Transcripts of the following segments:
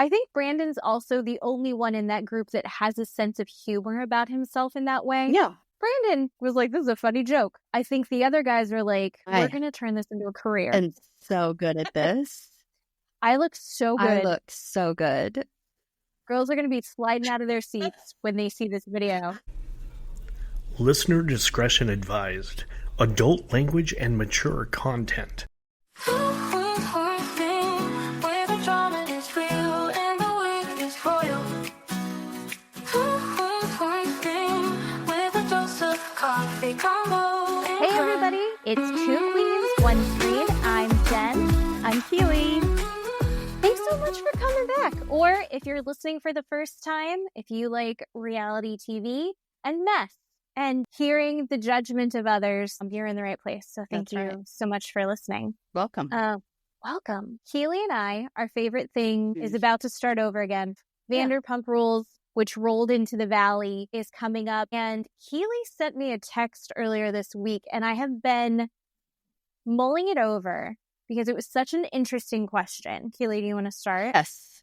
I think Brandon's also the only one in that group that has a sense of humor about himself in that way. Yeah. Brandon was like, this is a funny joke. I think the other guys are like, we're going to turn this into a career. And so good at this. I look so good. I look so good. Girls are going to be sliding out of their seats when they see this video. Listener discretion advised. Adult language and mature content. Hey everybody, it's Two Queens, One Screen. I'm Jen. I'm Keeley. Thanks so much for coming back. Or if you're listening for the first time, if you like reality TV and mess and hearing the judgment of others, you're in the right place. So thank you so much for listening. Welcome. Welcome. Keeley and I, our favorite thing is about to start over again. Vanderpump Rules, which rolled into the Valley, is coming up. And Keeley sent me a text earlier this week, and I have been mulling it over because it was such an interesting question. Keeley, do you want to start? Yes.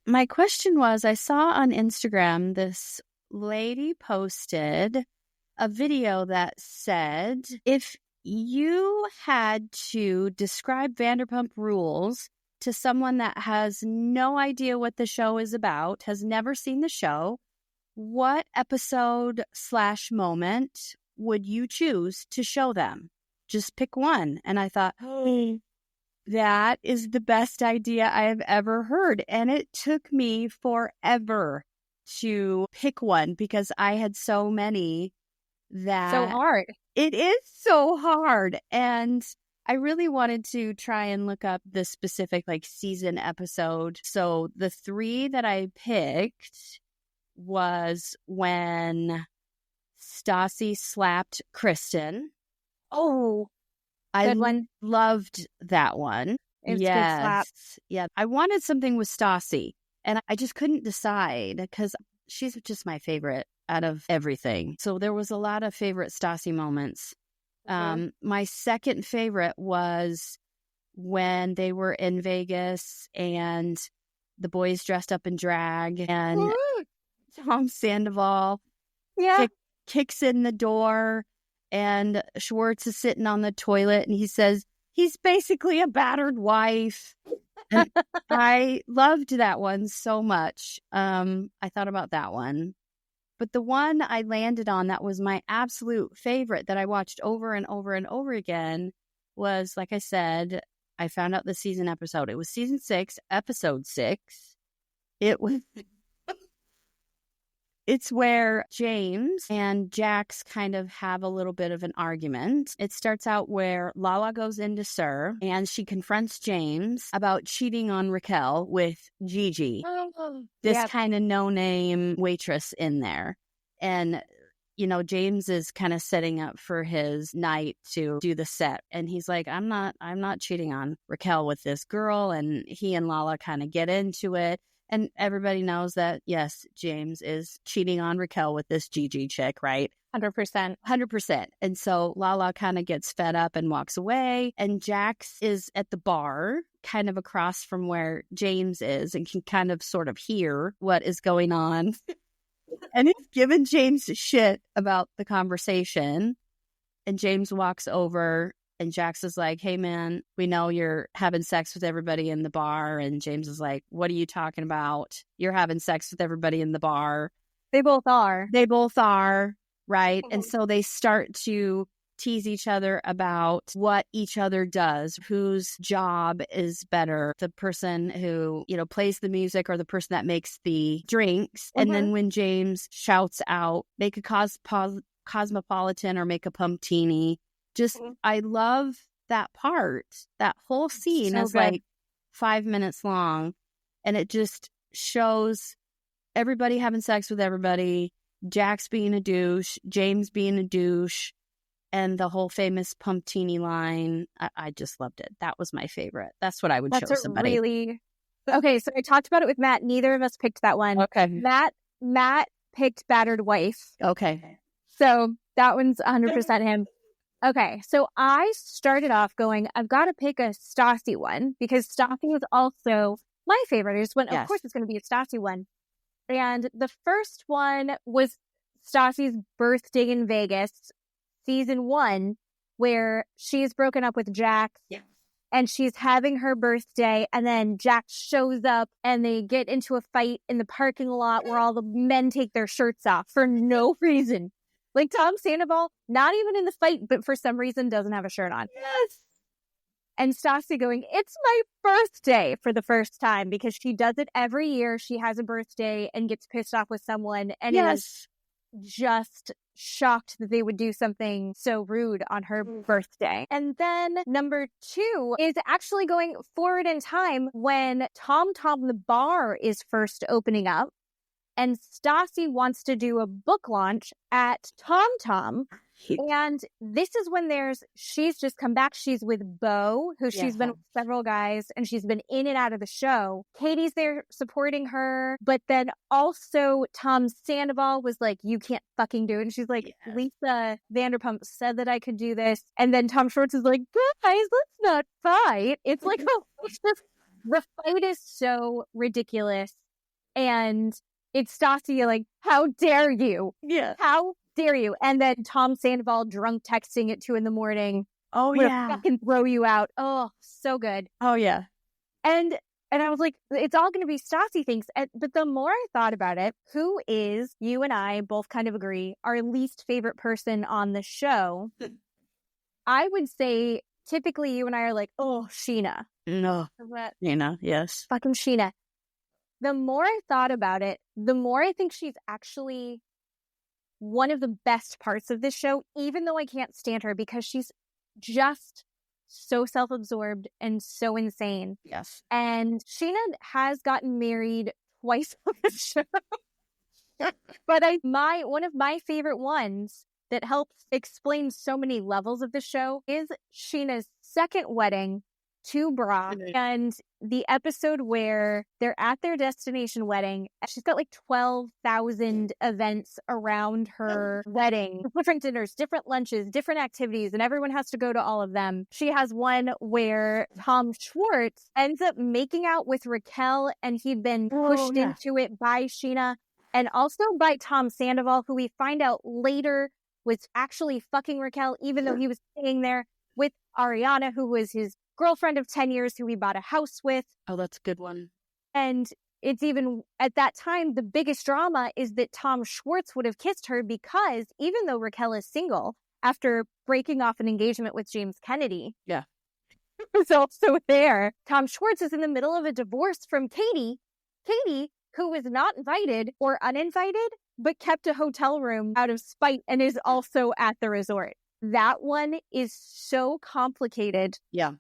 My question was, I saw on Instagram this lady posted a video that said, if you had to describe Vanderpump Rules to someone that has no idea what the show is about, has never seen the show, what episode/moment would you choose to show them? Just pick one. And I thought, oh, that is the best idea I have ever heard. And it took me forever to pick one because I had so many that... So hard. It is so hard. And I really wanted to try and look up the specific season episode. So the three that I picked was when Stassi slapped Kristen. Oh, I good one. Loved that one. It was a good slap. Yeah. I wanted something with Stassi, and I just couldn't decide because she's just my favorite out of everything. So there was a lot of favorite Stassi moments. My second favorite was when they were in Vegas and the boys dressed up in drag and Tom Sandoval kicks in the door and Schwartz is sitting on the toilet and he says, he's basically a battered wife. And I loved that one so much. I thought about that one. But the one I landed on that was my absolute favorite that I watched over and over and over again was, like I said, I found out the season episode. It was season 6, episode 6. It's where James and Jax kind of have a little bit of an argument. It starts out where Lala goes into SUR and she confronts James about cheating on Raquel with Gigi, this kind of no-name waitress in there. And, James is kind of setting up for his night to do the set. And he's like, I'm not cheating on Raquel with this girl. And he and Lala kind of get into it. And everybody knows that, yes, James is cheating on Raquel with this Gigi chick, right? 100%. 100%. And so Lala kind of gets fed up and walks away. And Jax is at the bar, kind of across from where James is, and can kind of sort of hear what is going on. And he's giving James shit about the conversation. And James walks over. And Jax is like, hey, man, we know you're having sex with everybody in the bar. And James is like, what are you talking about? You're having sex with everybody in the bar. They both are. Right? And so they start to tease each other about what each other does, whose job is better, the person who, plays the music or the person that makes the drinks. And then when James shouts out, make a cosmopolitan or make a pumptini. I love that part. That whole scene is like 5 minutes long. And it just shows everybody having sex with everybody, Jax being a douche, James being a douche, and the whole famous pumptini line. I just loved it. That was my favorite. That's what I would show somebody. Okay, so I talked about it with Matt. Neither of us picked that one. Okay. Matt picked battered wife. Okay. So that one's 100% him. Okay, so I started off going, I've got to pick a Stassi one because Stassi was also my favorite. I just went, Yes. of course it's going to be a Stassi one. And the first one was Stassi's birthday in Vegas, season 1, where she's broken up with Jax. Yes. And she's having her birthday, and then Jax shows up, and they get into a fight in the parking lot where all the men take their shirts off for no reason. Like Tom Sandoval, not even in the fight, but for some reason doesn't have a shirt on. Yes. And Stassi going, it's my birthday for the first time, because she does it every year. She has a birthday and gets pissed off with someone, and is just shocked that they would do something so rude on her birthday. And then number 2 is actually going forward in time when Tom Tom the bar is first opening up, and Stassi wants to do a book launch at Tom Tom. And this is when she's just come back. She's with Bo, who she's been with several guys, and she's been in and out of the show. Katie's there supporting her, but then also Tom Sandoval was like, you can't fucking do it. And she's like, Lisa Vanderpump said that I could do this. And then Tom Schwartz is like, guys, let's not fight. It's like, the fight is so ridiculous. And it's Stassi like, how dare you? Yeah. How dare you? And then Tom Sandoval drunk texting at 2 a.m. Oh, yeah. Fucking throw you out. Oh, so good. Oh, yeah. And I was like, it's all going to be Stassi things. But the more I thought about it, who is, you and I both kind of agree, our least favorite person on the show? I would say typically you and I are like, oh, Sheena. No. Sheena, yes. Fucking Sheena. The more I thought about it, the more I think she's actually one of the best parts of this show, even though I can't stand her, because she's just so self-absorbed and so insane. Yes. And Sheena has gotten married twice on the show. But one of my favorite ones that helps explain so many levels of the show is Sheena's second wedding to Brock, and the episode where they're at their destination wedding. She's got like 12,000 events around her wedding, different dinners, different lunches, different activities, and everyone has to go to all of them. She has one where Tom Schwartz ends up making out with Raquel, and he'd been pushed into it by Sheena and also by Tom Sandoval, who we find out later was actually fucking Raquel, even though he was staying there with Ariana, who was his girlfriend of 10 years, who he bought a house with. Oh, that's a good one. And it's even, at that time, the biggest drama is that Tom Schwartz would have kissed her, because even though Raquel is single, after breaking off an engagement with James Kennedy, was also there, Tom Schwartz is in the middle of a divorce from Katie, who was not invited or uninvited, but kept a hotel room out of spite and is also at the resort. That one is so complicated. Yeah.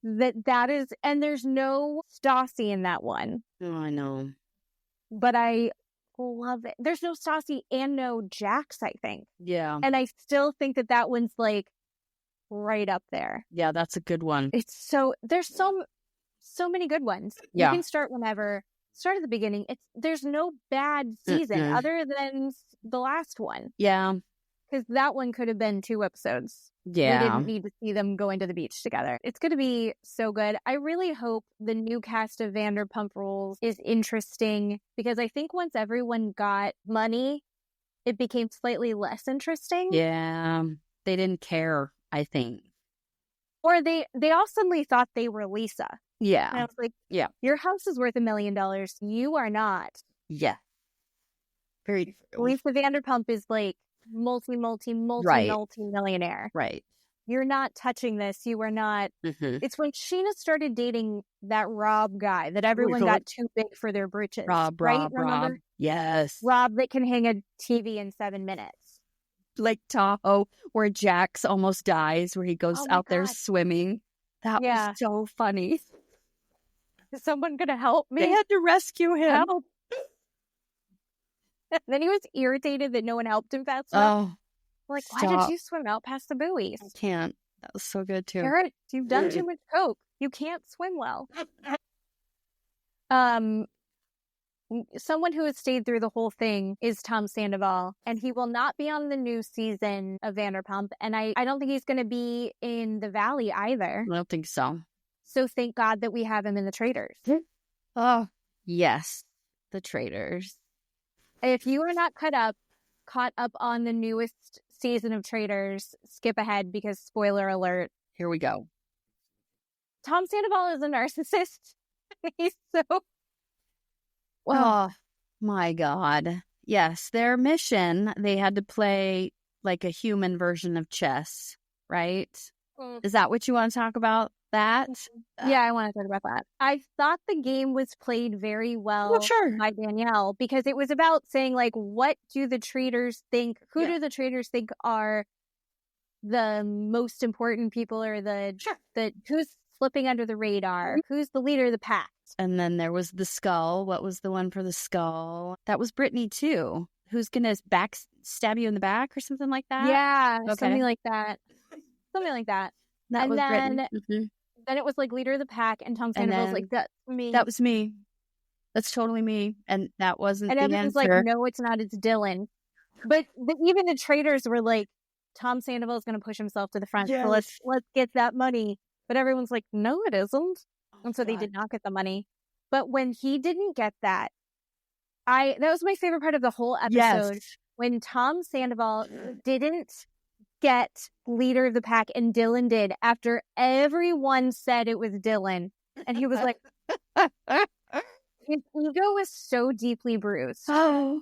That is, and there's no Stassi in that one. Oh, I know. But I love it. There's no Stassi and no Jax, I think. Yeah. And I still think that one's like right up there. Yeah, that's a good one. It's there's so many good ones. Yeah. You can start whenever. Start at the beginning. There's no bad season other than the last one. Yeah. Because that one could have been 2 episodes. Yeah. We didn't need to see them going to the beach together. It's going to be so good. I really hope the new cast of Vanderpump Rules is interesting, because I think once everyone got money, it became slightly less interesting. Yeah. They didn't care, I think. Or they all suddenly thought they were Lisa. Yeah. And I was like, your house is worth $1 million. You are not. Yeah. Very true. Lisa Vanderpump is like multi-millionaire. Right. You're not touching this. You are not. Mm-hmm. It's when Sheena started dating that Rob guy that everyone got too big for their britches. Rob. Yes. Rob that can hang a TV in 7 minminutes. Like Tahoe, where Jax almost dies, where he goes out there swimming. That was so funny. Is someone going to help me? They had to rescue him. Help. Then he was irritated that no one helped him fast enough. Oh, like, why did you swim out past the buoys? I can't. That was so good too. Garrett, you've done too much coke. You can't swim well. Someone who has stayed through the whole thing is Tom Sandoval, and he will not be on the new season of Vanderpump, and I don't think he's going to be in the Valley either. I don't think so. So thank God that we have him in the Traitors. Oh, yes. The Traitors. If you are not caught up on the newest season of Traitors, skip ahead because spoiler alert. Here we go. Tom Sandoval is a narcissist. He's so... Oh, my God. Yes, their mission, they had to play like a human version of chess, right? Is that what you want to talk about? That? Yeah, I want to talk about that. I thought the game was played very well by Danielle because it was about saying, like, what do the traitors think? Who do the traitors think are the most important people, or who's slipping under the radar? Who's the leader of the pack? And then there was the skull. What was the one for the skull? That was Brittany, too. Who's going to stab you in the back or something like that? Yeah, something like that. Something like that. That was Brittany. Then it was like leader of the pack, and Tom Sandoval was like, that's me. That was me. That's totally me. And that wasn't the answer. And everyone's like, no, it's not. It's Dylan. But even the traitors were like, Tom Sandoval is going to push himself to the front. Yes. So let's get that money. But everyone's like, no, it isn't. And so they did not get the money. But when he didn't get that, that was my favorite part of the whole episode. Yes. When Tom Sandoval didn't get leader of the pack and Dylan did, after everyone said it was Dylan. And he was like, his ego was so deeply bruised. Oh.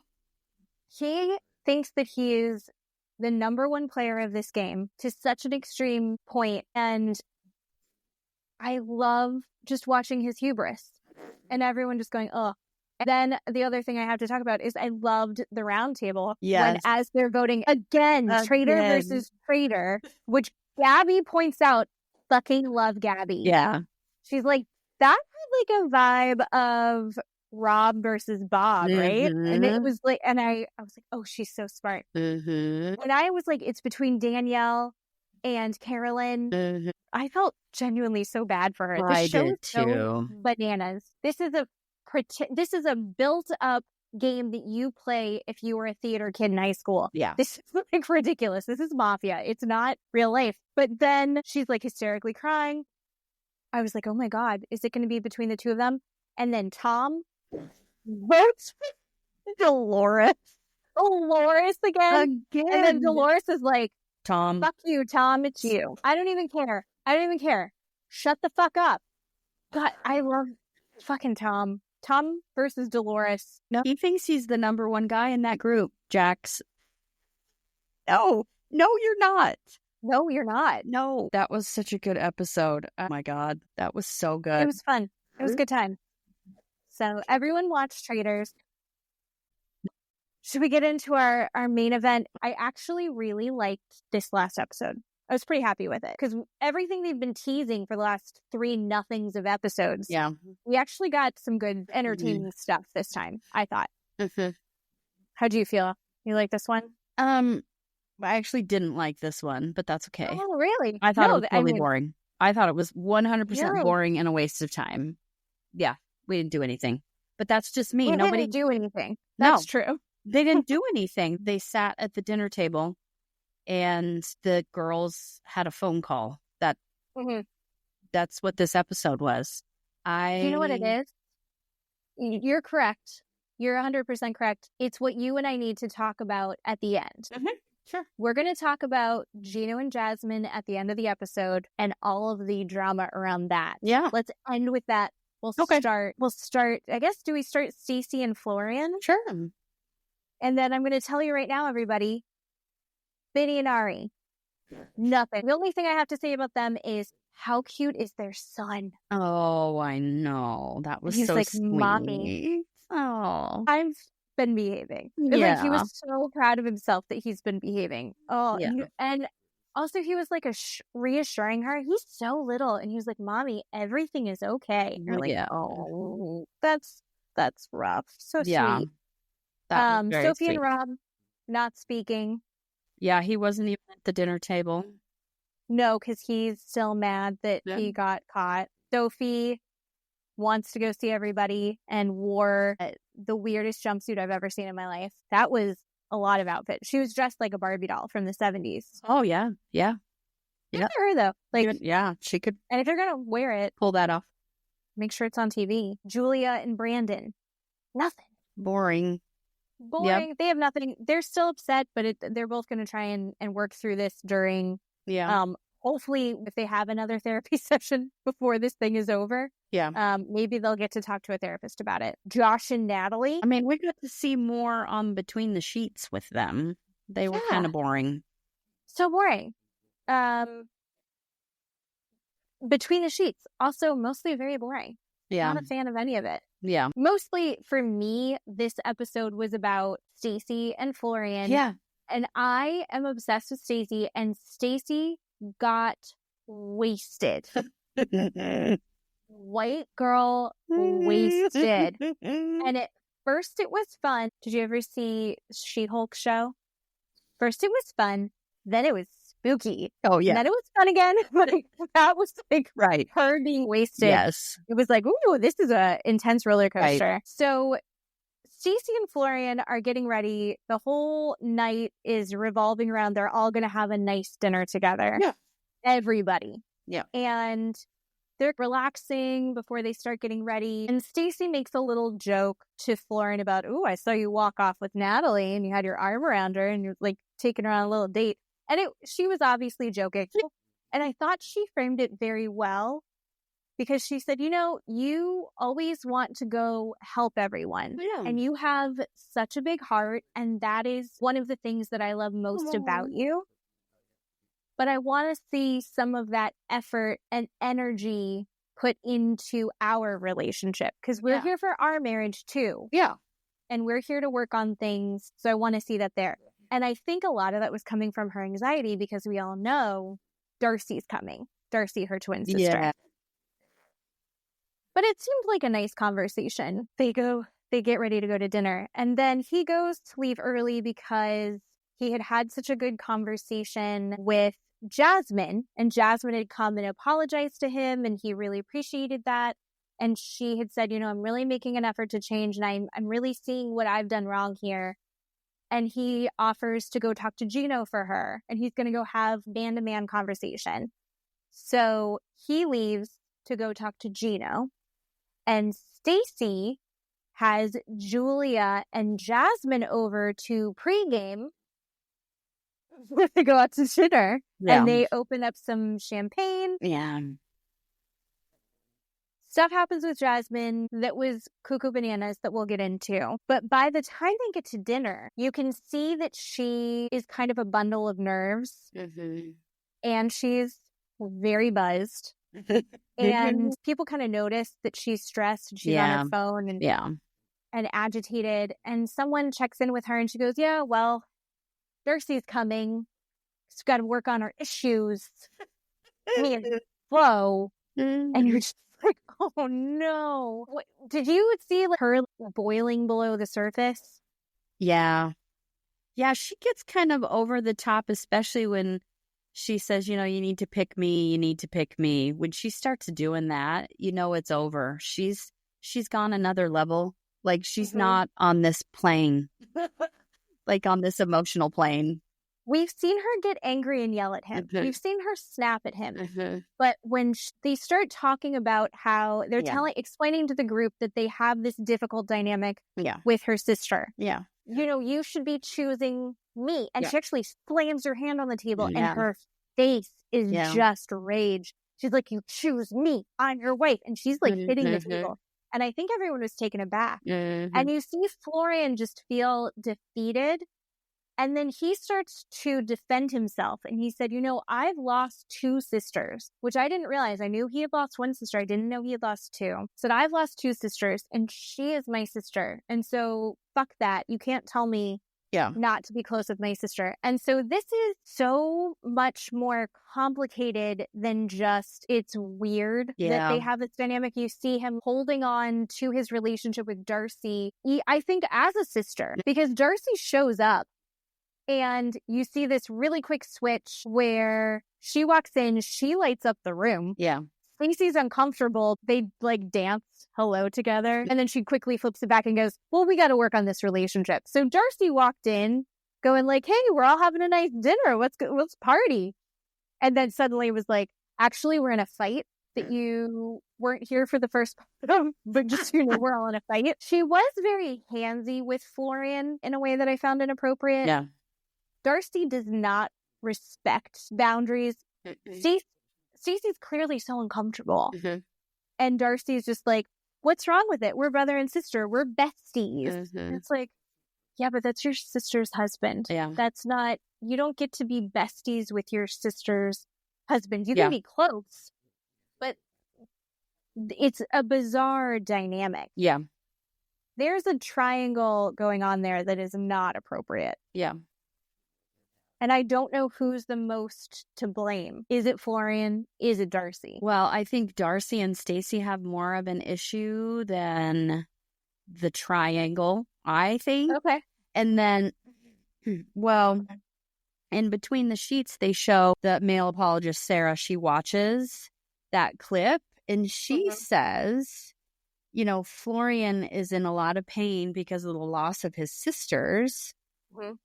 He thinks that he is the number one player of this game to such an extreme point. And I love just watching his hubris and everyone just going, oh. And then the other thing I have to talk about is I loved the round table when as they're voting again, traitor versus traitor, which Gabby points out, fucking love Gabby. Yeah. She's like, that had like a vibe of Rob versus Bob, right? And it was like, and I was like, oh, she's so smart. And I was like, it's between Danielle and Carolyn. I felt genuinely so bad for her. I show did is so too. Bananas. This is a built-up game that you play if you were a theater kid in high school. Yeah. This is like ridiculous. This is mafia. It's not real life. But then she's like hysterically crying. I was like, oh my God, is it going to be between the two of them? And then Tom votes Dolores. Dolores again. And then Dolores is like, Tom. Fuck you, Tom. It's you. I don't even care. Shut the fuck up. God, I love fucking Tom. Tom versus Dolores. No, he thinks he's the number one guy in that group, Jax. No, you're not. No, you're not. No, that was such a good episode. Oh my God, that was so good. It was fun. It was a good time. So everyone watch Traitors. Should we get into our main event? I actually really liked this last episode. I was pretty happy with it because everything they've been teasing for the last 3 nothings of episodes. Yeah. We actually got some good entertaining stuff this time, I thought. How do you feel? You like this one? I actually didn't like this one, but that's okay. Oh, really? I thought it was totally boring. I thought it was 100% boring and a waste of time. Yeah, we didn't do anything. But that's just me. Nobody didn't do anything. That's true. They didn't do anything. They sat at the dinner table and the girls had a phone call. That's what this episode was. Do you know what it is? You're correct. You're 100% correct. It's what you and I need to talk about at the end. Sure. We're going to talk about Gino and Jasmine at the end of the episode and all of the drama around that. Yeah. Let's end with that. We'll start, I guess, do we start Stacey and Florian? Sure. And then I'm going to tell you right now, everybody, Vinny and Ari, nothing. The only thing I have to say about them is how cute is their son? Oh, I know. That was He's so like, sweet. Mommy. Oh. I've been behaving. Yeah. Like, he was so proud of himself that he's been behaving. Oh, yeah. And also he was like reassuring her. He's so little. And he was like, Mommy, everything is okay. And you're like, oh, that's rough. So sweet. Sophie sweet. and Rob not speaking. Yeah, he wasn't even at the dinner table. No, because he's still mad that he got caught. Sophie wants to go see everybody and wore the weirdest jumpsuit I've ever seen in my life. That was a lot of outfit. She was dressed like a Barbie doll from the 70s. Oh, yeah. Yeah. Good for her, though. Like, yeah, she could. And if you're going to wear it, pull that off. Make sure it's on TV. Julia and Brandon. Nothing. Boring. Yep. They have nothing. They're still upset, but they're both going to try and work through this during, hopefully if they have another therapy session before this thing is over. Yeah. Maybe they'll get to talk to a therapist about it. Josh and Natalie. I mean, we got to see more on Between the Sheets with them. They were kind of boring. So boring. Between the Sheets, also mostly very boring. Yeah. Not a fan of any of it. Yeah. Mostly for me, this episode was about Stacey and Florian. Yeah. And I am obsessed with Stacey, and Stacey got wasted. White girl wasted. And at first it was fun. Did you ever see She-Hulk show? First it was fun, then it was spooky. Oh, yeah. And then it was fun again. But that was like her being wasted. Yes. It was like, ooh, this is a intense roller coaster. Right. So Stacey and Florian are getting ready. The whole night is revolving around they're all going to have a nice dinner together. Yeah. Everybody. Yeah. And they're relaxing before they start getting ready. And Stacey makes a little joke to Florian about, ooh, I saw you walk off with Natalie and you had your arm around her and you're like taking her on a little date. And she was obviously joking. And I thought she framed it very well because she said, you always want to go help everyone. Yeah. And you have such a big heart. And that is one of the things that I love most about you. But I want to see some of that effort and energy put into our relationship because we're here for our marriage too. Yeah. And we're here to work on things. So I want to see that there. And I think a lot of that was coming from her anxiety because we all know Darcy's coming. Darcy, her twin sister. Yeah. But it seemed like a nice conversation. They get ready to go to dinner. And then he goes to leave early because he had such a good conversation with Jasmine. And Jasmine had come and apologized to him. And he really appreciated that. And she had said, I'm really making an effort to change. And I'm really seeing what I've done wrong here. And he offers to go talk to Gino for her. And he's going to go have man-to-man conversation. So he leaves to go talk to Gino. And Stacey has Julia and Jasmine over to pregame. They go out to dinner. Yeah. And they open up some champagne. Yeah. Stuff happens with Jasmine that was cuckoo bananas that we'll get into. But by the time they get to dinner, you can see that she is kind of a bundle of nerves. Mm-hmm. And she's very buzzed. And people kind of notice that she's stressed. She's on her phone and agitated. And someone checks in with her and she goes, yeah, well, Darcy's coming. She's got to work on her issues. Me and Flo. And you're just like, oh no. Did you see her boiling below the surface? Yeah. Yeah, she gets kind of over the top, especially when she says, you need to pick me, you need to pick me. When she starts doing that, it's over. She's gone another level. Like she's not on this plane. Like on this emotional plane. We've seen her get angry and yell at him. Mm-hmm. We've seen her snap at him. Mm-hmm. But when they start talking about how they're explaining to the group that they have this difficult dynamic with her sister. Yeah. You should be choosing me. And she actually slams her hand on the table and her face is just rage. She's like, you choose me. I'm your wife. And she's like hitting the table. And I think everyone was taken aback. Mm-hmm. And you see Florian just feel defeated. And then he starts to defend himself. And he said, I've lost 2 sisters, which I didn't realize. I knew he had lost 1 sister. I didn't know he had lost 2. Said, I've lost 2 sisters and she is my sister. And so fuck that. You can't tell me not to be close with my sister. And so this is so much more complicated than just it's weird that they have this dynamic. You see him holding on to his relationship with Darcy, I think as a sister, because Darcy shows up and you see this really quick switch where she walks in, she lights up the room. Yeah. Stacey's uncomfortable. They dance hello together. And then she quickly flips it back and goes, well, we got to work on this relationship. So Darcy walked in going like, hey, we're all having a nice dinner. Let's party. And then suddenly it was like, actually, we're in a fight that you weren't here for the first part, but just, we're all in a fight. She was very handsy with Florian in a way that I found inappropriate. Yeah. Darcy does not respect boundaries. Stacey's clearly so uncomfortable. And Darcy's just like, what's wrong with it? We're brother and sister. We're besties. It's like, yeah, but that's your sister's husband. Yeah. That's not, you don't get to be besties with your sister's husband. You can be close, but it's a bizarre dynamic. Yeah. There's a triangle going on there that is not appropriate. Yeah. And I don't know who's the most to blame. Is it Florian? Is it Darcy? Well, I think Darcy and Stacey have more of an issue than the triangle, I think. Okay. And then, well, in between the sheets, they show the male apologist, Sarah, she watches that clip and she says, Florian is in a lot of pain because of the loss of his sisters.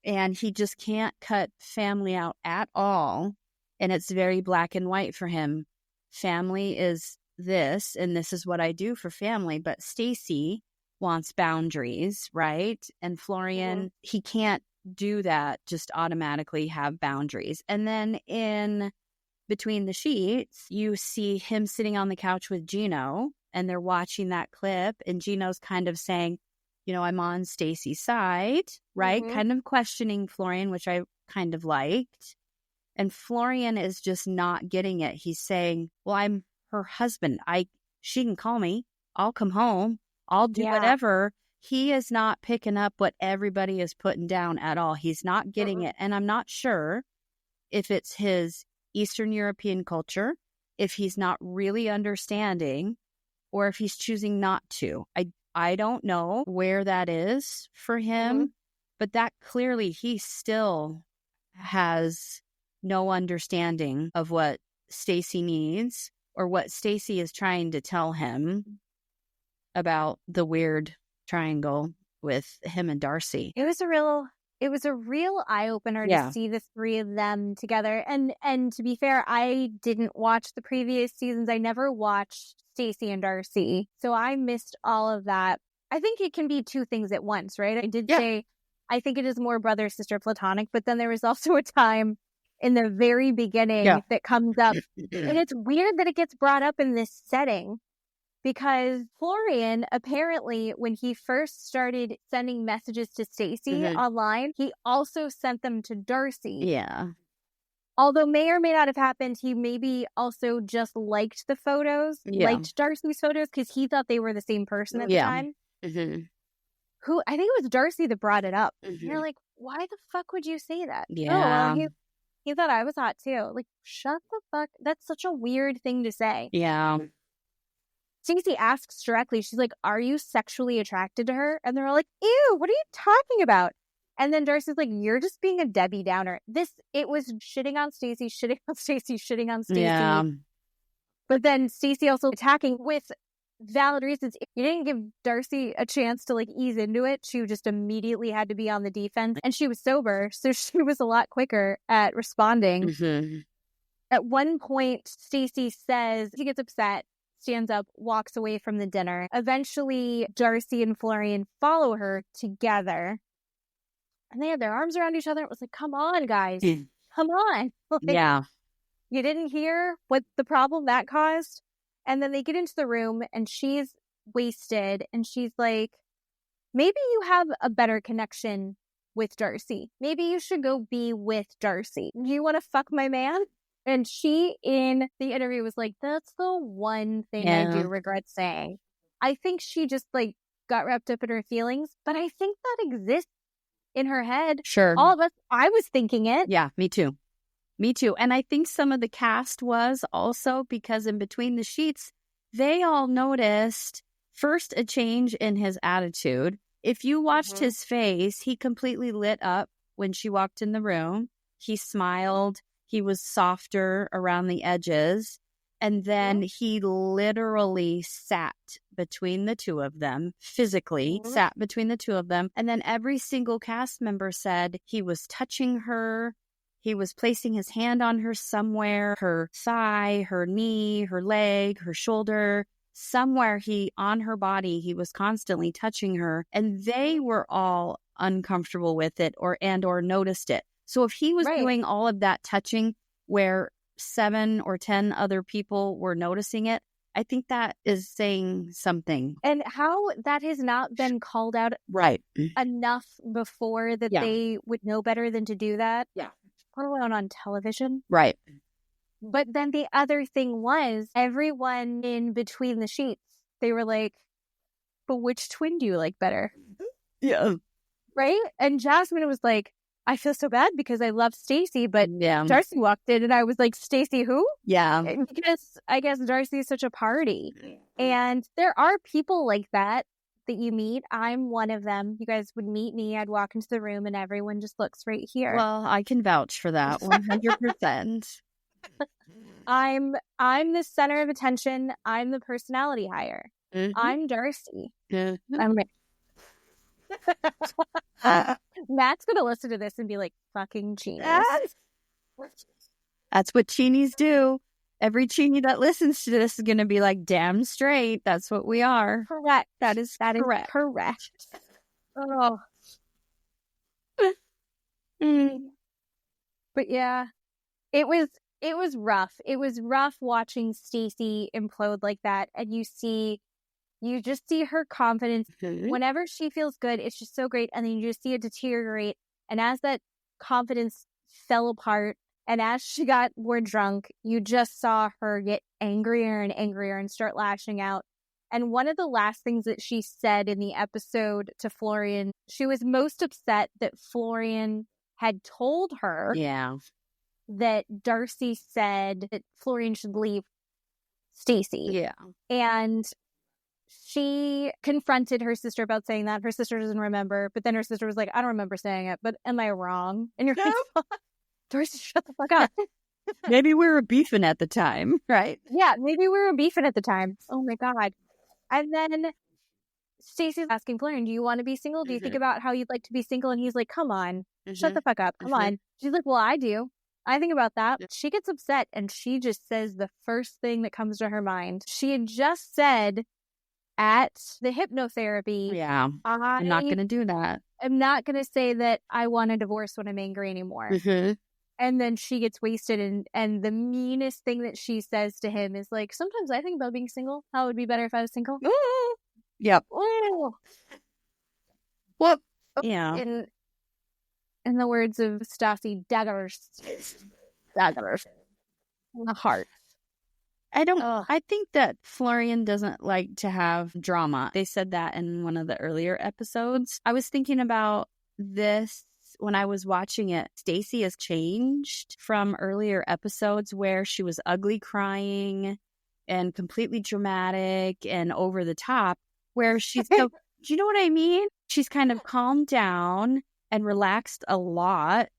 And he just can't cut family out at all. And it's very black and white for him. Family is this, and this is what I do for family. But Stacey wants boundaries, right? And Florian, he can't do that, just automatically have boundaries. And then in between the sheets, you see him sitting on the couch with Gino, and they're watching that clip. And Gino's kind of saying, I'm on Stacey's side, right? Kind of questioning Florian, which I kind of liked. And Florian is just not getting it. He's saying, well, I'm her husband. She can call me. I'll come home. I'll do whatever. He is not picking up what everybody is putting down at all. He's not getting it. And I'm not sure if it's his Eastern European culture, if he's not really understanding, or if he's choosing not to. I don't know where that is for him, but that clearly he still has no understanding of what Stacey needs or what Stacey is trying to tell him about the weird triangle with him and Darcy. It was a real eye-opener to see the three of them together. And to be fair, I didn't watch the previous seasons. I never watched Stacey and Darcy. So I missed all of that. I think it can be two things at once, right? I did say, I think it is more brother-sister platonic, but then there was also a time in the very beginning that comes up. And it's weird that it gets brought up in this setting. Because Florian, apparently, when he first started sending messages to Stacey online, he also sent them to Darcy. Yeah. Although may or may not have happened, he maybe also just liked the photos, liked Darcy's photos, because he thought they were the same person at the time. Who, I think it was Darcy that brought it up. You're like, why the fuck would you say that? Yeah. Oh, well, he thought I was hot too. Like, shut the fuck. That's such a weird thing to say. Yeah. Stacey asks directly, she's like, are you sexually attracted to her? And they're all like, ew, what are you talking about? And then Darcy's like, you're just being a Debbie Downer. It was shitting on Stacey, shitting on Stacey, shitting on Stacey. Yeah. But then Stacey also attacking with valid reasons. You didn't give Darcy a chance to ease into it. She just immediately had to be on the defense. And she was sober, so she was a lot quicker at responding. At one point, Stacey says, he gets upset, stands up, walks away from the dinner. Eventually, Darcy and Florian follow her together. And they had their arms around each other. It was like, come on, guys. Come on. Yeah. You didn't hear what the problem that caused? And then they get into the room and she's wasted. And she's like, maybe you have a better connection with Darcy. Maybe you should go be with Darcy. Do you want to fuck my man? And she, in the interview, was like, that's the one thing I do regret saying. I think she just, got wrapped up in her feelings. But I think that exists in her head. Sure. All of us, I was thinking it. Yeah, me too. Me too. And I think some of the cast was also because in between the sheets, they all noticed first a change in his attitude. If you watched his face, he completely lit up when she walked in the room. He smiled. He was softer around the edges. And then he literally sat between the two of them, physically sat between the two of them. And then every single cast member said he was touching her. He was placing his hand on her somewhere, her thigh, her knee, her leg, her shoulder, somewhere on her body, he was constantly touching her, and they were all uncomfortable with it or noticed it. So if he was doing all of that touching where 7 or 10 other people were noticing it, I think that is saying something. And how that has not been called out enough before that they would know better than to do that. Yeah. Let alone on television. Right. But then the other thing was everyone in between the sheets, they were like, but which twin do you like better? Yeah. Right? And Jasmine was like, I feel so bad because I love Stacey, but Darcy walked in and I was like, Stacey who? Yeah. Because I guess Darcy is such a party. And there are people like that you meet. I'm one of them. You guys would meet me. I'd walk into the room and everyone just looks right here. Well, I can vouch for that 100%. I'm the center of attention. I'm the personality hire. I'm Darcy. I'm Matt's gonna listen to this and be like, fucking genius. That's what Cheenies do. Every Cheenie that listens to this is gonna be like, damn straight, that's what we are. Correct. That is correct. Oh. But yeah, it was rough. It was rough watching Stacey implode like that, and you just see her confidence. Whenever she feels good, it's just so great. And then you just see it deteriorate. And as that confidence fell apart and as she got more drunk, you just saw her get angrier and angrier and start lashing out. And one of the last things that she said in the episode to Florian, she was most upset that Florian had told her that Darcy said that Florian should leave Stacey. Yeah. And she confronted her sister about saying that. Her sister doesn't remember, but then her sister was like, I don't remember saying it, but am I wrong? And you're like, Darcy, shut the fuck up. Maybe we were beefing at the time, right? Yeah, maybe we were beefing at the time. Oh my God. And then Stacey's asking Florian, do you want to be single? Do you think about how you'd like to be single? And he's like, come on, shut the fuck up. Come on. She's like, well, I do. I think about that. She gets upset and she just says the first thing that comes to her mind. She had just said at the hypnotherapy, I'm not going to do that. I'm not going to say that I want a divorce when I'm angry anymore. And then she gets wasted and the meanest thing that she says to him is like, sometimes I think about being single. How it would be better if I was single. Yep. Ooh. What? Yeah. In the words of Stacey, daggers in the heart. I think that Florian doesn't like to have drama. They said that in one of the earlier episodes. I was thinking about this when I was watching it. Stacey has changed from earlier episodes where she was ugly crying and completely dramatic and over the top, where she's do you know what I mean? She's kind of calmed down and relaxed a lot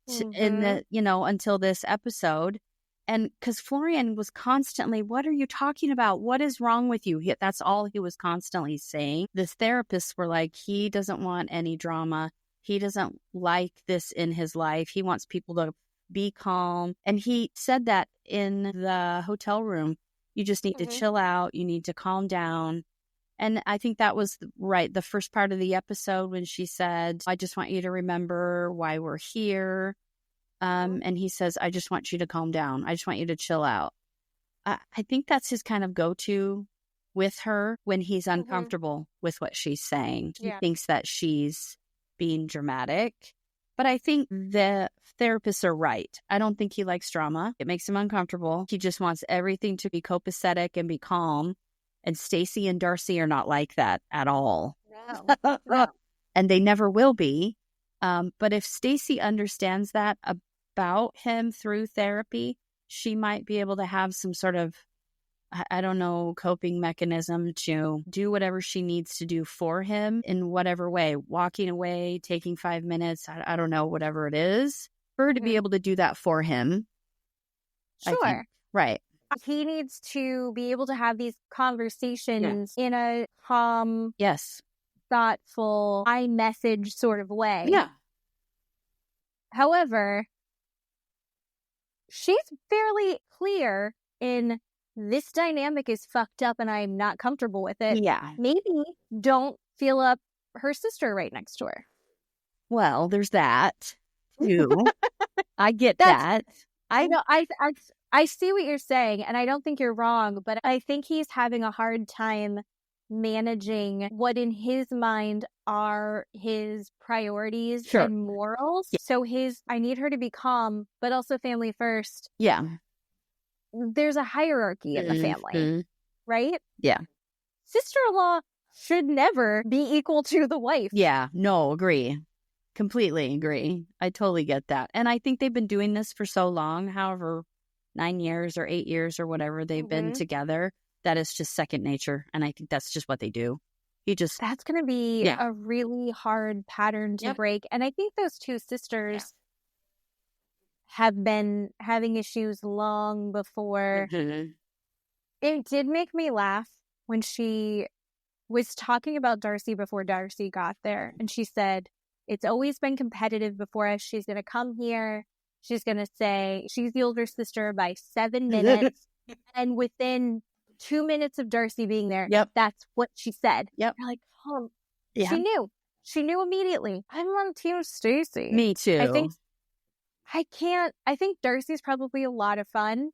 in the, until this episode. And because Florian was constantly, what are you talking about? What is wrong with you? That's all he was constantly saying. The therapists were like, he doesn't want any drama. He doesn't like this in his life. He wants people to be calm. And he said that in the hotel room. You just need to chill out. You need to calm down. And I think that was the first part of the episode when she said, I just want you to remember why we're here. And he says, I just want you to calm down. I just want you to chill out. I think that's his kind of go-to with her when he's uncomfortable with what she's saying. He thinks that she's being dramatic. But I think the therapists are right. I don't think he likes drama. It makes him uncomfortable. He just wants everything to be copacetic and be calm. And Stacey and Darcy are not like that at all. No. And they never will be. But if Stacey understands that about him through therapy, she might be able to have some sort of, I don't know, coping mechanism to do whatever she needs to do for him in whatever way, walking away, taking 5 minutes, I don't know, whatever it is, for her to be able to do that for him. Sure. Right. He needs to be able to have these conversations in a calm, thoughtful, I message sort of way. Yeah. However, she's fairly clear in this dynamic is fucked up and I'm not comfortable with it. Yeah. Maybe don't feel up her sister right next to her. Well, there's that too. I get that. I see what you're saying, and I don't think you're wrong, but I think he's having a hard time managing what in his mind are his priorities and morals. Yeah. So I need her to be calm, but also family first. Yeah. There's a hierarchy in the family, right? Yeah. Sister-in-law should never be equal to the wife. Yeah. No, agree. Completely agree. I totally get that. And I think they've been doing this for so long, however, 9 years or 8 years or whatever they've been together, that is just second nature. And I think that's just what they do. That's going to be a really hard pattern to break. And I think those two sisters have been having issues long before. It did make me laugh when she was talking about Darcy before Darcy got there. And she said, it's always been competitive before us. She's going to come here. She's going to say she's the older sister by 7 minutes. And within 2 minutes of Darcy being there, that's what she said. You're like, oh, she knew. She knew immediately. I'm on Team Stacey. Me too. I think Darcy's probably a lot of fun.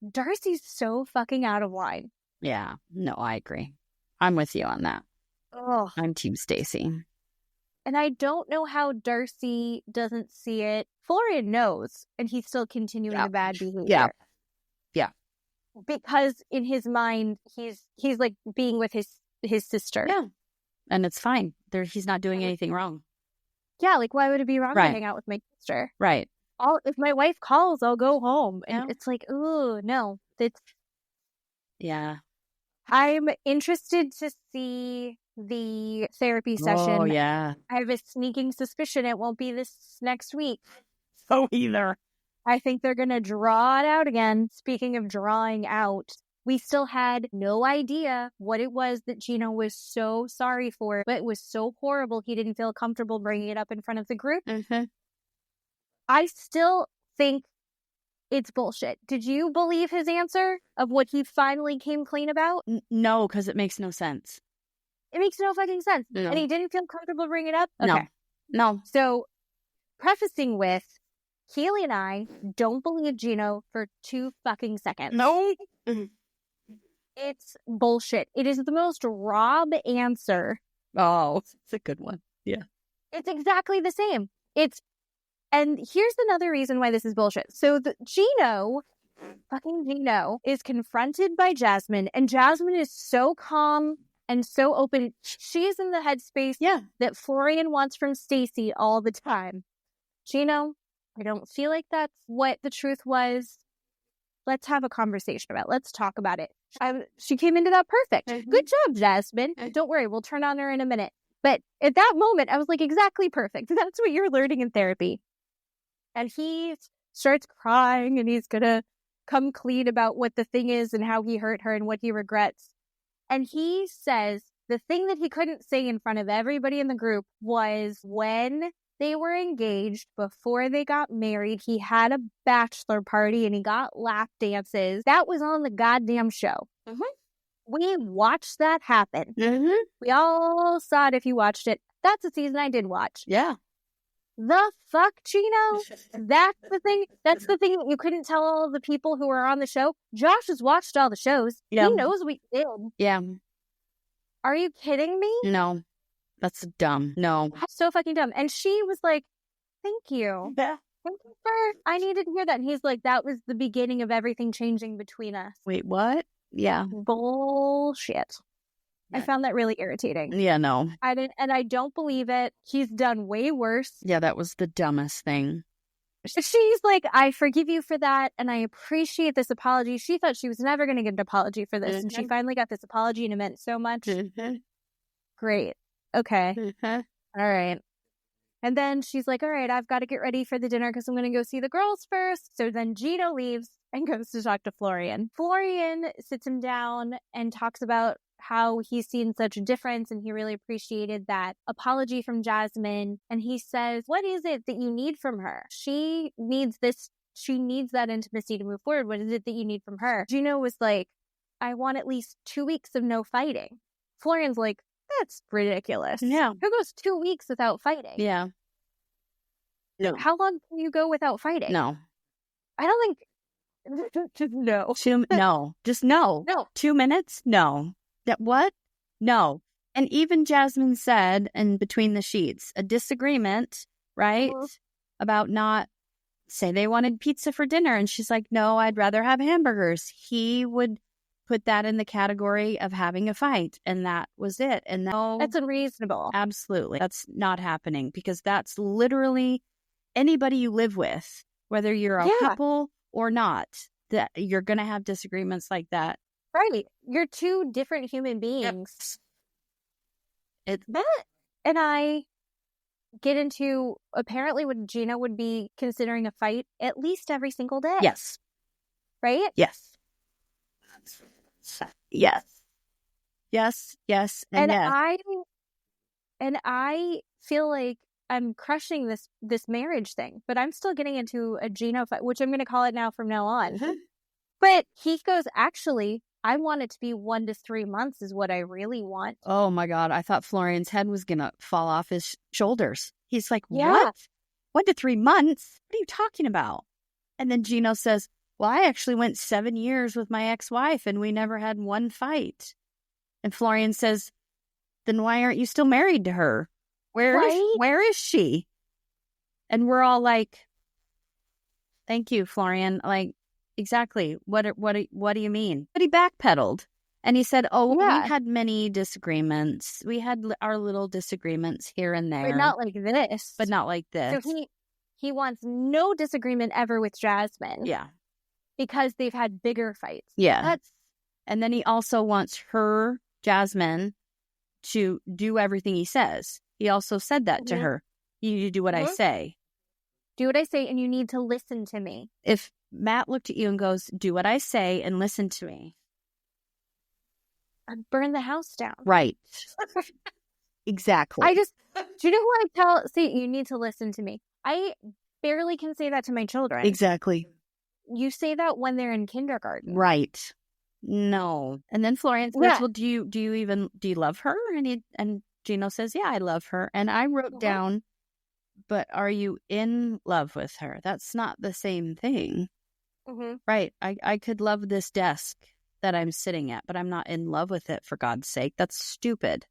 Darcy's so fucking out of line. Yeah. No, I agree. I'm with you on that. Oh, I'm Team Stacey. And I don't know how Darcy doesn't see it. Florian knows, and he's still continuing the bad behavior. Yeah. Because in his mind, he's like being with his sister. Yeah. And it's fine. He's not doing anything wrong. Yeah, like why would it be wrong to hang out with my sister? Right. If my wife calls, I'll go home. And it's like, ooh, no. Yeah. I'm interested to see the therapy session. Oh, yeah. I have a sneaking suspicion it won't be this next week. Oh, either. I think they're going to draw it out again. Speaking of drawing out, we still had no idea what it was that Gino was so sorry for, but it was so horrible he didn't feel comfortable bringing it up in front of the group. I still think it's bullshit. Did you believe his answer of what he finally came clean about? No, because it makes no sense. It makes no fucking sense. No. And he didn't feel comfortable bringing it up? Okay. No. So, prefacing with, Keeley and I don't believe Gino for 2 fucking seconds. No. It's bullshit. It is the most Rob answer. Oh, it's a good one. Yeah. It's exactly the same. And here's another reason why this is bullshit. So fucking Gino, is confronted by Jasmine, and Jasmine is so calm and so open. She's in the headspace that Florian wants from Stacey all the time. Gino, I don't feel like that's what the truth was. Let's have a conversation about it. Let's talk about it. She came into that perfect. Good job, Jasmine. Don't worry, we'll turn on her in a minute. But at that moment, I was like, exactly perfect. That's what you're learning in therapy. And he starts crying, and he's going to come clean about what the thing is and how he hurt her and what he regrets. And he says the thing that he couldn't say in front of everybody in the group was when they were engaged, before they got married, he had a bachelor party and he got lap dances. That was on the goddamn show. We watched that happen. We all saw it if you watched it. That's a season I did watch. Yeah. The fuck, Gino? That's the thing. That's the thing that you couldn't tell all the people who were on the show. Josh has watched all the shows. Yeah. He knows we did. Yeah. Are you kidding me? No. That's dumb. No. That's so fucking dumb. And she was like, thank you. Yeah. Thank you I needed to hear that. And he's like, that was the beginning of everything changing between us. Wait, what? Yeah. Bullshit. I found that really irritating. Yeah, no. I don't believe it. He's done way worse. Yeah, that was the dumbest thing. She's like, I forgive you for that, and I appreciate this apology. She thought she was never going to get an apology for this, and she finally got this apology, and it meant so much. Great. Okay. All right. And then she's like, all right, I've got to get ready for the dinner because I'm going to go see the girls first. So then Gino leaves and goes to talk to Florian. Florian sits him down and talks about how he's seen such a difference and he really appreciated that apology from Jasmine. And he says, what is it that you need from her? She needs this she needs that intimacy to move forward. What is it that you need from her? Gino was like, I want at least 2 weeks of no fighting. Florian's like, that's ridiculous. Yeah. Who goes 2 weeks without fighting? Yeah. No. How long can you go without fighting? No. I don't think. Just no. No. Just no. No. 2 minutes? No. That what? No. And even Jasmine said, in between the sheets, a disagreement, right? About not, say they wanted pizza for dinner. And she's like, no, I'd rather have hamburgers. He would put that in the category of having a fight. And that was it. And that's unreasonable. Absolutely. That's not happening, because that's literally anybody you live with, whether you're a couple or not, that you're going to have disagreements like that. Right. You're two different human beings. Matt and I get into apparently what Gino would be considering a fight at least every single day. Yes. Right? Yes. Yes. Yes. Yes. And yes. I feel like I'm crushing this marriage thing, but I'm still getting into a Gino fight, which I'm going to call it now from now on. But he goes, actually, I want it to be 1 to 3 months is what I really want. Oh my God. I thought Florian's head was going to fall off his shoulders. He's like, what? 1 to 3 months? What are you talking about? And then Gino says, well, I actually went 7 years with my ex-wife and we never had one fight. And Florian says, then why aren't you still married to her? Where is she? And we're all like, thank you, Florian. Like, exactly. What do you mean? But he backpedaled and he said, oh, we had many disagreements. We had our little disagreements here and there. But not like this. So he wants no disagreement ever with Jasmine. Yeah. Because they've had bigger fights. Yeah. And then he also wants her, Jasmine, to do everything he says. He also said that to her. You need to do what I say. Do what I say, and you need to listen to me. If Matt looked at you and goes, do what I say and listen to me, I'd burn the house down. Right. Exactly. do you know who I tell? See, you need to listen to me. I barely can say that to my children. Exactly. You say that when they're in kindergarten. Right. No. And then Florian says, well, do you love her? And Gino says, yeah, I love her. And I wrote down, but are you in love with her? That's not the same thing. Right. I could love this desk that I'm sitting at, but I'm not in love with it, for God's sake. That's stupid.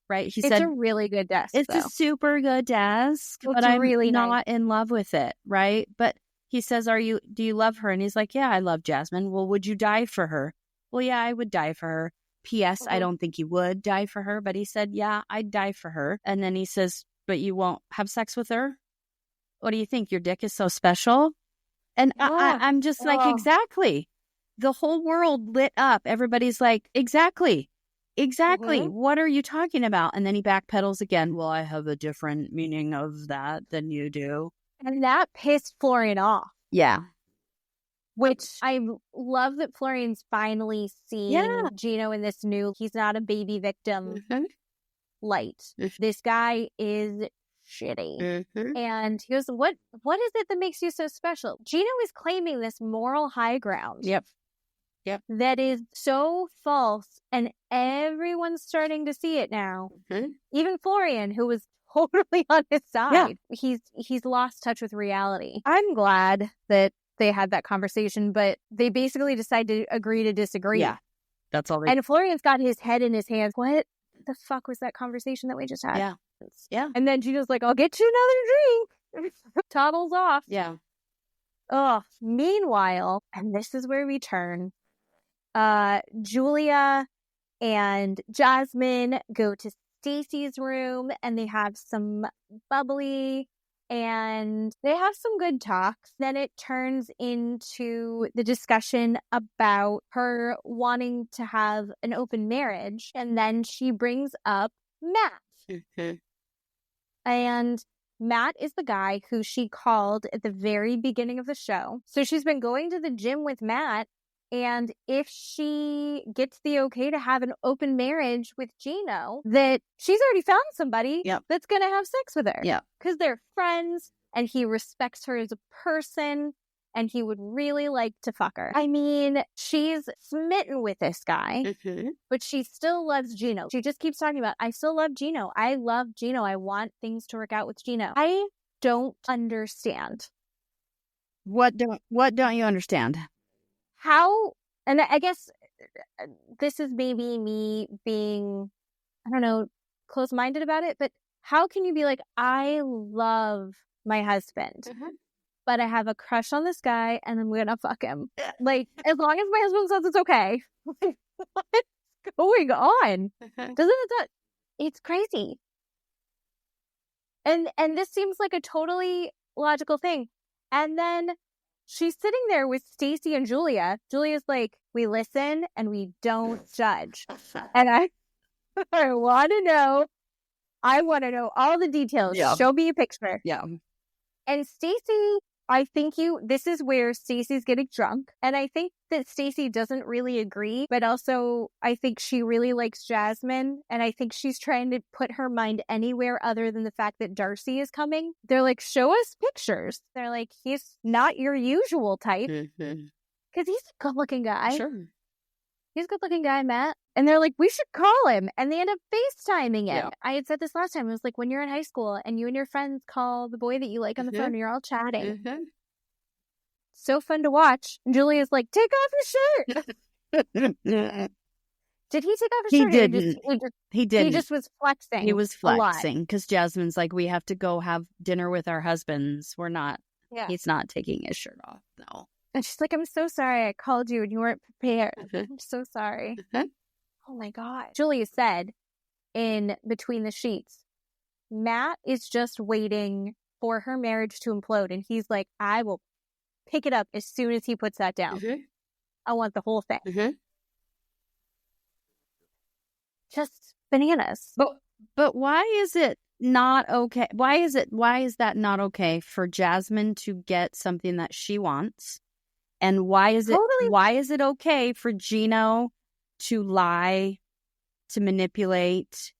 Right. He said, it's a really good desk. It's a super good desk, but I'm really not in love with it. Right. But he says, do you love her? And he's like, yeah, I love Jasmine. Well, would you die for her? Well, yeah, I would die for her. P.S. I don't think you would die for her. But he said, yeah, I'd die for her. And then he says, but you won't have sex with her? What do you think? Your dick is so special? And I'm just like, exactly. The whole world lit up. Everybody's like, exactly. What are you talking about? And then he backpedals again. Well, I have a different meaning of that than you do. And that pissed Florian off. Yeah. Which I love that Florian's finally seeing Gino in this new, he's not a baby victim light. This guy is shitty. And he goes, what is it that makes you so special? Gino is claiming this moral high ground. Yep. That is so false. And everyone's starting to see it now. Even Florian, who was totally on his side. Yeah. He's lost touch with reality. I'm glad that they had that conversation, but they basically decide to agree to disagree. Yeah. That's all And Florian's got his head in his hands. What the fuck was that conversation that we just had? Yeah. Yeah. And then Gino's like, I'll get you another drink. Toddles off. Yeah. Oh, meanwhile, and this is where we turn, Julia and Jasmine go to Stacey's room and they have some bubbly and they have some good talks. Then it turns into the discussion about her wanting to have an open marriage. And then she brings up Matt. And Matt is the guy who she called at the very beginning of the show. So she's been going to the gym with Matt. And if she gets the okay to have an open marriage with Gino, that she's already found somebody that's going to have sex with her. Yeah. Because they're friends and he respects her as a person. and he would really like to fuck her. I mean, she's smitten with this guy, but she still loves Gino. She just keeps talking about, I still love Gino. I love Gino. I want things to work out with Gino. I don't understand. What don't you understand? How, and I guess this is maybe me being, I don't know, close-minded about it, but how can you be like, I love my husband, but I have a crush on this guy and I'm gonna fuck him? Like, as long as my husband says it's okay. Like, what's going on? It's crazy. And this seems like a totally logical thing. And then she's sitting there with Stacey and Julia. Julia's like, we listen and we don't judge. And I want to know. I want to know all the details. Yeah. Show me a picture. Yeah. And Stacey, I think this is where Stacey's getting drunk. And I think that Stacey doesn't really agree, but also I think she really likes Jasmine. And I think she's trying to put her mind anywhere other than the fact that Darcy is coming. They're like, show us pictures. They're like, he's not your usual type. Because he's a good looking guy. Sure. He's a good looking guy, Matt. And they're like, we should call him. And they end up FaceTiming him. Yeah. I had said this last time. It was like when you're in high school and you and your friends call the boy that you like on the phone and you're all chatting. So fun to watch. And Julia's like, take off your shirt. Did he take off his shirt? He didn't. He didn't. He just was flexing. He was flexing because Jasmine's like, we have to go have dinner with our husbands. We're not. Yeah. He's not taking his shirt off. No. And she's like, I'm so sorry I called you and you weren't prepared. I'm so sorry. Oh my God. Julia said in Between the Sheets, Matt is just waiting for her marriage to implode. And he's like, I will pick it up as soon as he puts that down. I want the whole thing. Just bananas. But why is it not okay? Why is that not okay for Jasmine to get something that she wants? And why is it okay for Gino to lie, to manipulate,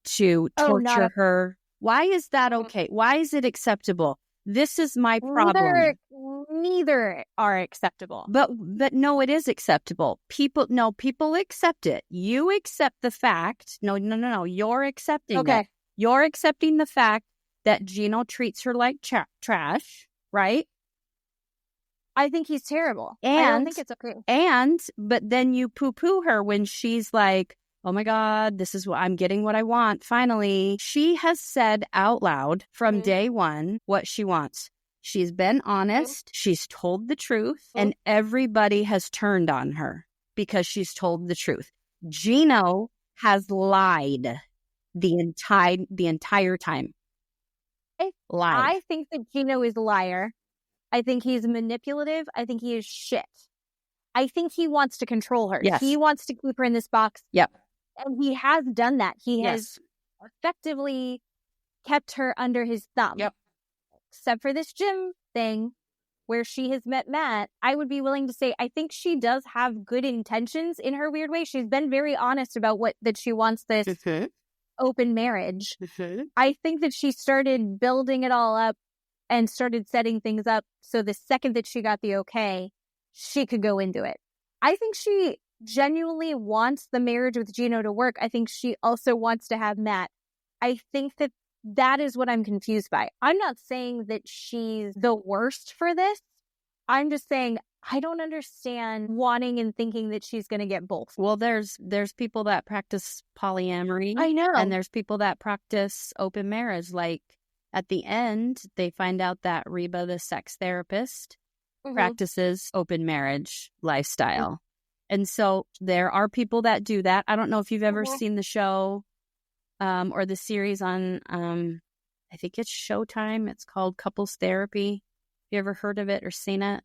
to torture her? Why is that okay? Why is it acceptable? This is my problem. Neither are acceptable. But no, it is acceptable. People accept it. You accept the fact. No. You're accepting it. You're accepting the fact that Gino treats her like trash, right? I think he's terrible. I don't think it's okay. But then you poo-poo her when she's like, oh my God, this is what I'm getting what I want. Finally, she has said out loud from day one what she wants. She's been honest. She's told the truth. And everybody has turned on her because she's told the truth. Gino has lied the entire time. I think that Gino is a liar. I think he's manipulative. I think he is shit. I think he wants to control her. Yes. He wants to keep her in this box. Yep. And he has done that. He has effectively kept her under his thumb. Yep. Except for this gym thing where she has met Matt. I would be willing to say I think she does have good intentions in her weird way. She's been very honest about that she wants this open marriage. I think that she started building it all up and started setting things up so the second that she got the okay, she could go into it. I think she genuinely wants the marriage with Gino to work. I think she also wants to have Matt. I think that is what I'm confused by. I'm not saying that she's the worst for this. I'm just saying I don't understand wanting and thinking that she's going to get both. Well, there's people that practice polyamory. I know. And there's people that practice open marriage. Like at the end, they find out that Reba, the sex therapist, practices open marriage lifestyle. And so there are people that do that. I don't know if you've ever seen the show or the series on, I think it's Showtime. It's called Couples Therapy. You ever heard of it or seen it?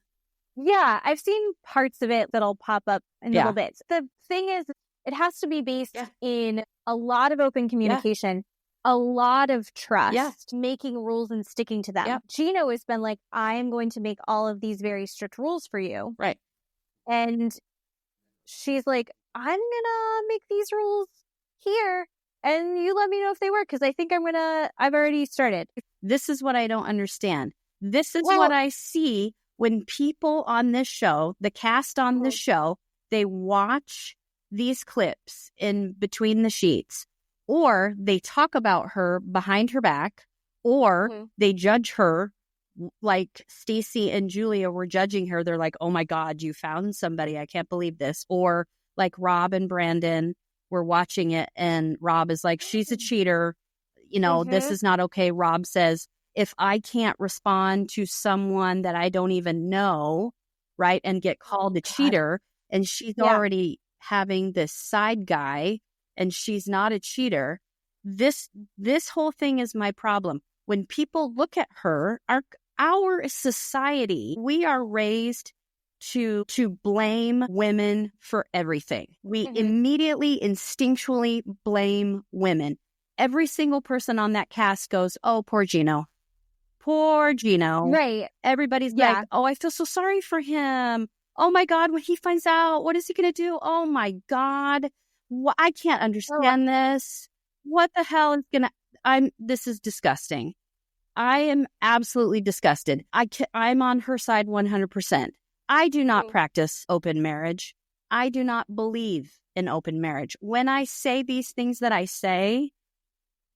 Yeah, I've seen parts of it that'll pop up in little bits. The thing is, it has to be based in a lot of open communication, a lot of trust, making rules and sticking to them. Gino has been like, I am going to make all of these very strict rules for you. Right. And she's like, I'm going to make these rules here. And you let me know if they work, because I think I've already started. This is what I don't understand. This is what I see When people on this show, the cast on this show, they watch these clips in between the sheets, or they talk about her behind her back, or they judge her like Stacey and Julia were judging her. They're like, oh my God, you found somebody. I can't believe this. Or like Rob and Brandon were watching it, and Rob is like, she's a cheater. You know, this is not okay. Rob says, if I can't respond to someone that I don't even know, right, and get called a cheater, and she's already having this side guy, and she's not a cheater, this whole thing is my problem. When people look at her, our society, we are raised to blame women for everything. We immediately, instinctually blame women. Every single person on that cast goes, oh, poor Gino. Poor Gino. Right. Everybody's like, oh, I feel so sorry for him. Oh my God, when he finds out, what is he going to do? Oh my God. I can't understand this. What the hell is going to, this is disgusting. I am absolutely disgusted. I'm on her side 100%. I do not practice open marriage. I do not believe in open marriage. When I say these things that I say,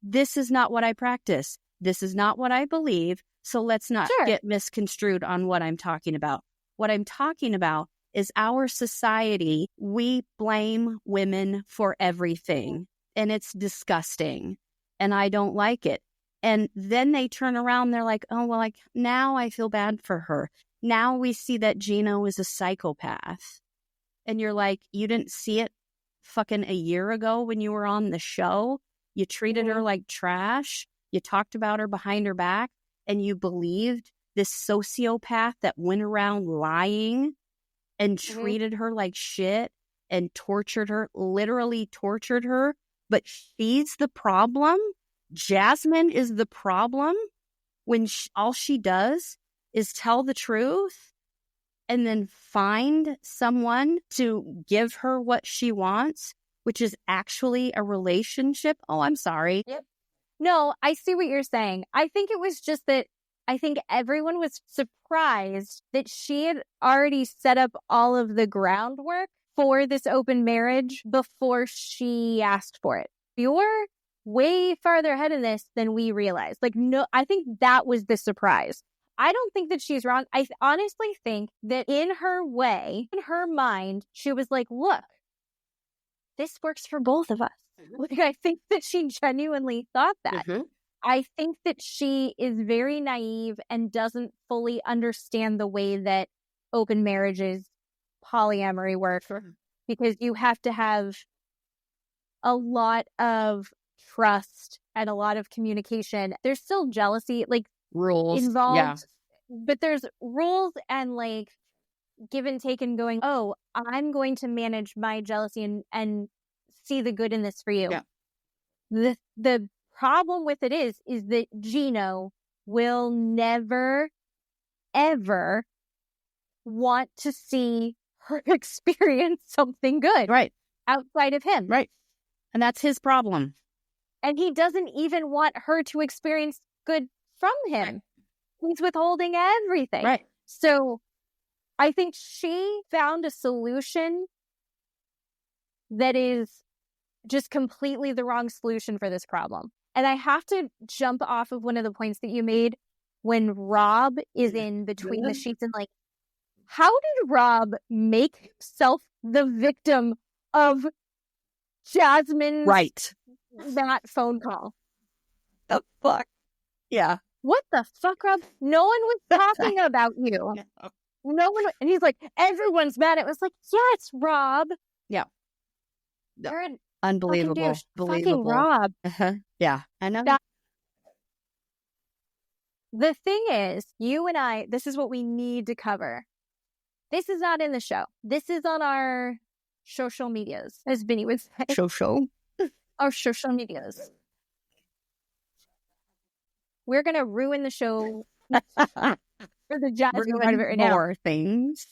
this is not what I practice. This is not what I believe. So let's not get misconstrued on what I'm talking about. What I'm talking about is our society. We blame women for everything, and it's disgusting, and I don't like it. And then they turn around, they're like, oh, well, like, now I feel bad for her. Now we see that Gino is a psychopath. And you're like, you didn't see it fucking a year ago when you were on the show? You treated her like trash. You talked about her behind her back, and you believed this sociopath that went around lying and treated her like shit and tortured her, literally tortured her. But she's the problem. Jasmine is the problem when all she does is tell the truth and then find someone to give her what she wants, which is actually a relationship. Oh, I'm sorry. Yep. No, I see what you're saying. I think it was just that I think everyone was surprised that she had already set up all of the groundwork for this open marriage before she asked for it. You're way farther ahead of this than we realized. Like, no, I think that was the surprise. I don't think that she's wrong. I honestly think that in her way, in her mind, she was like, look, this works for both of us. Like, I think that she genuinely thought that. I think that she is very naive and doesn't fully understand the way that open marriages, polyamory work, because you have to have a lot of trust and a lot of communication. There's still jealousy, like rules involved, but there's rules and like give and take and going, oh, I'm going to manage my jealousy and see the good in this for you. The problem with it is that Gino will never, ever want to see her experience something good outside of him. And that's his problem. And he doesn't even want her to experience good from him. He's withholding everything. So I think she found a solution that is just completely the wrong solution for this problem. And I have to jump off of one of the points that you made when Rob is in between the sheets and like, how did Rob make himself the victim of Jasmine's that phone call? The fuck? Yeah. What the fuck, Rob? No one was talking about you. No one. And he's like, everyone's mad. It was like, yeah, it's Rob. Yeah. You're an unbelievable. Fucking Rob. Yeah, I know. The thing is, you and I, this is what we need to cover. This is not in the show. This is on our social medias, as Vinny would say. Social? Our social medias. We're going to ruin the show for the Jasmine part of it right now. More things.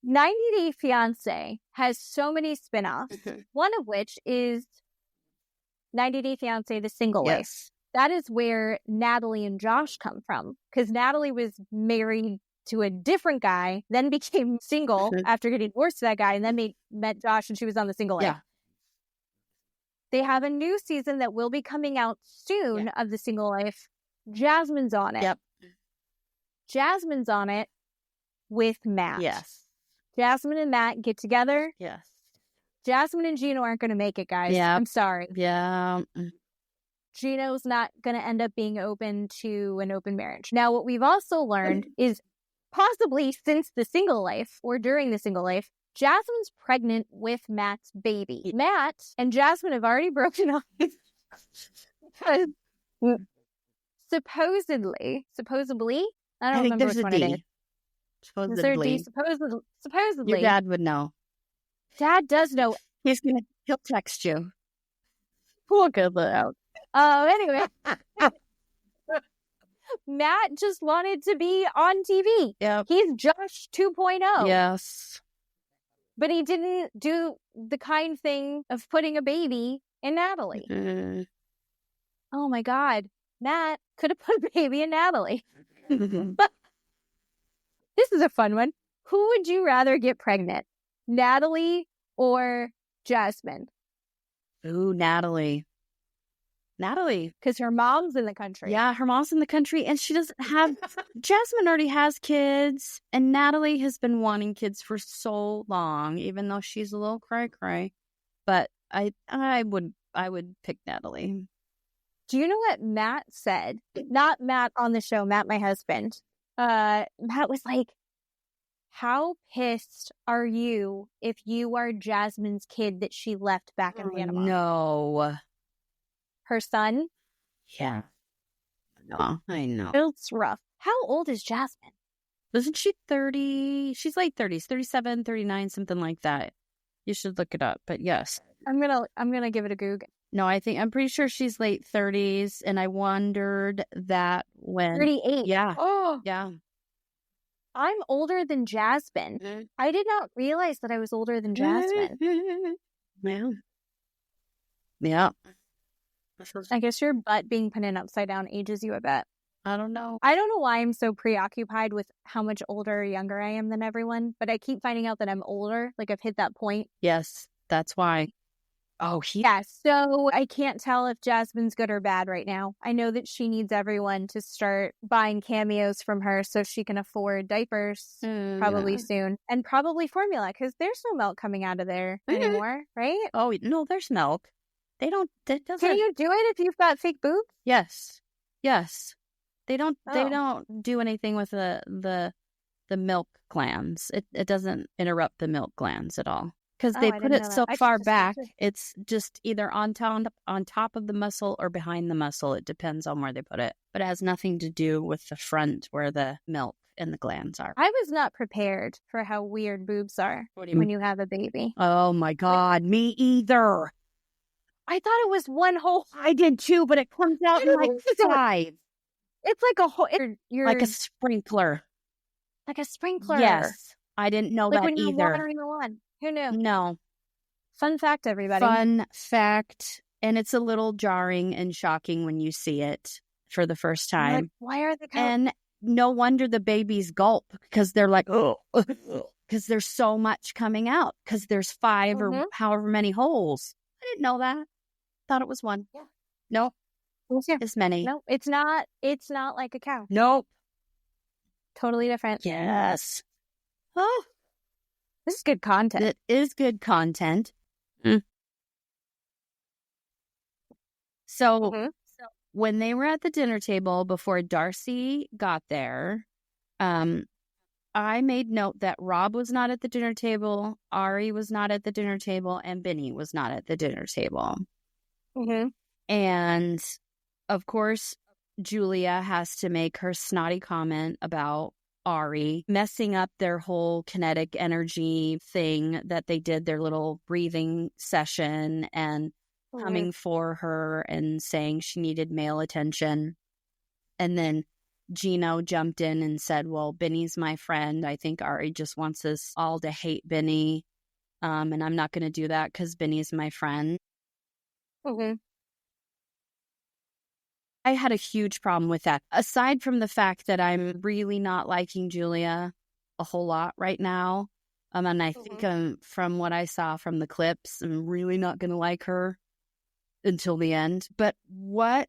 90 Day Fiancé has so many spin-offs, one of which is 90 Day Fiancé, the single life. That is where Natalie and Josh come from, because Natalie was married to a different guy, then became single after getting divorced to that guy, and then met Josh and she was on the single life. Yeah. They have a new season that will be coming out soon of the single life. Jasmine's on it. Yep. Jasmine's on it with Matt. Yes. Jasmine and Matt get together. Yes. Jasmine and Gino aren't going to make it, guys. Yeah. I'm sorry. Yeah. Gino's not going to end up being open to an open marriage. Now, what we've also learned is possibly since the single life or during the single life, Jasmine's pregnant with Matt's baby. Matt and Jasmine have already broken up because supposedly, I don't remember which one it is. Supposedly. Is there a D? Supposedly. Your dad would know. Dad does know. He'll text you. We'll get that out. Anyway. Matt just wanted to be on TV. Yep. He's Josh 2.0. Yes. But he didn't do the kind thing of putting a baby in Natalie. Mm-hmm. Oh my God. Matt could have put a baby in Natalie. This is a fun one. Who would you rather get pregnant? Natalie or Jasmine? Ooh, Natalie. Because her mom's in the country. Yeah, her mom's in the country, and she doesn't have... Jasmine already has kids, and Natalie has been wanting kids for so long, even though she's a little cray-cray. But I would pick Natalie. Do you know what Matt said? Not Matt on the show, Matt, my husband. Matt was like, how pissed are you if you are Jasmine's kid that she left back in Panama? No. Her son? Yeah. No, I know. It's rough. How old is Jasmine? Wasn't she 30? She's late 30s, 37, 39, something like that. You should look it up, but yes. I'm gonna give it a Goog. No, I'm pretty sure she's late 30s, and I wondered that when... 38. Yeah. Oh. Yeah. I'm older than Jasmine. Mm-hmm. I did not realize that I was older than Jasmine. Yeah. Yeah. I guess your butt being put in upside down ages you a bit. I don't know. I don't know why I'm so preoccupied with how much older or younger I am than everyone, but I keep finding out that I'm older. Like I've hit that point. Yes, that's why. Oh, Yeah, so I can't tell if Jasmine's good or bad right now. I know that she needs everyone to start buying cameos from her so she can afford diapers probably soon. And probably formula, because there's no milk coming out of there anymore, right? Oh, no, there's milk. They don't... Can you do it if you've got fake boobs? Yes. They don't do anything with the milk glands. It doesn't interrupt the milk glands at all. Because they put it so far back, it's just either on top of the muscle or behind the muscle. It depends on where they put it. But it has nothing to do with the front where the milk and the glands are. I was not prepared for how weird boobs are when you have a baby. Oh my God, me either. I thought it was one whole... I did too, but it comes out in like 5. It's like a whole... You're like a sprinkler. Like a sprinkler. Yes. I didn't know like that when either. You're watering the lawn. Who knew? No. Fun fact, everybody. Fun fact. And it's a little jarring and shocking when you see it for the first time. Like, why are they And no wonder the babies gulp because they're like, oh, because there's so much coming out because there's 5 or however many holes. I didn't know that. Thought it was 1. Yeah. Nope. It's many. No, it's not. It's not like a cow. Nope. Totally different. Yes. Oh. This is good content. It is good content. So when they were at the dinner table before Darcy got there, I made note that Rob was not at the dinner table, Ari was not at the dinner table, and Benny was not at the dinner table. And of course, Julia has to make her snotty comment about Ari messing up their whole kinetic energy thing that they did, their little breathing session, and coming for her and saying she needed male attention. And then Gino jumped in and said, well, Benny's my friend. I think Ari just wants us all to hate Benny. And I'm not going to do that because Benny's my friend. I had a huge problem with that. Aside from the fact that I'm really not liking Julia a whole lot right now. And I think from what I saw from the clips, I'm really not going to like her until the end. But what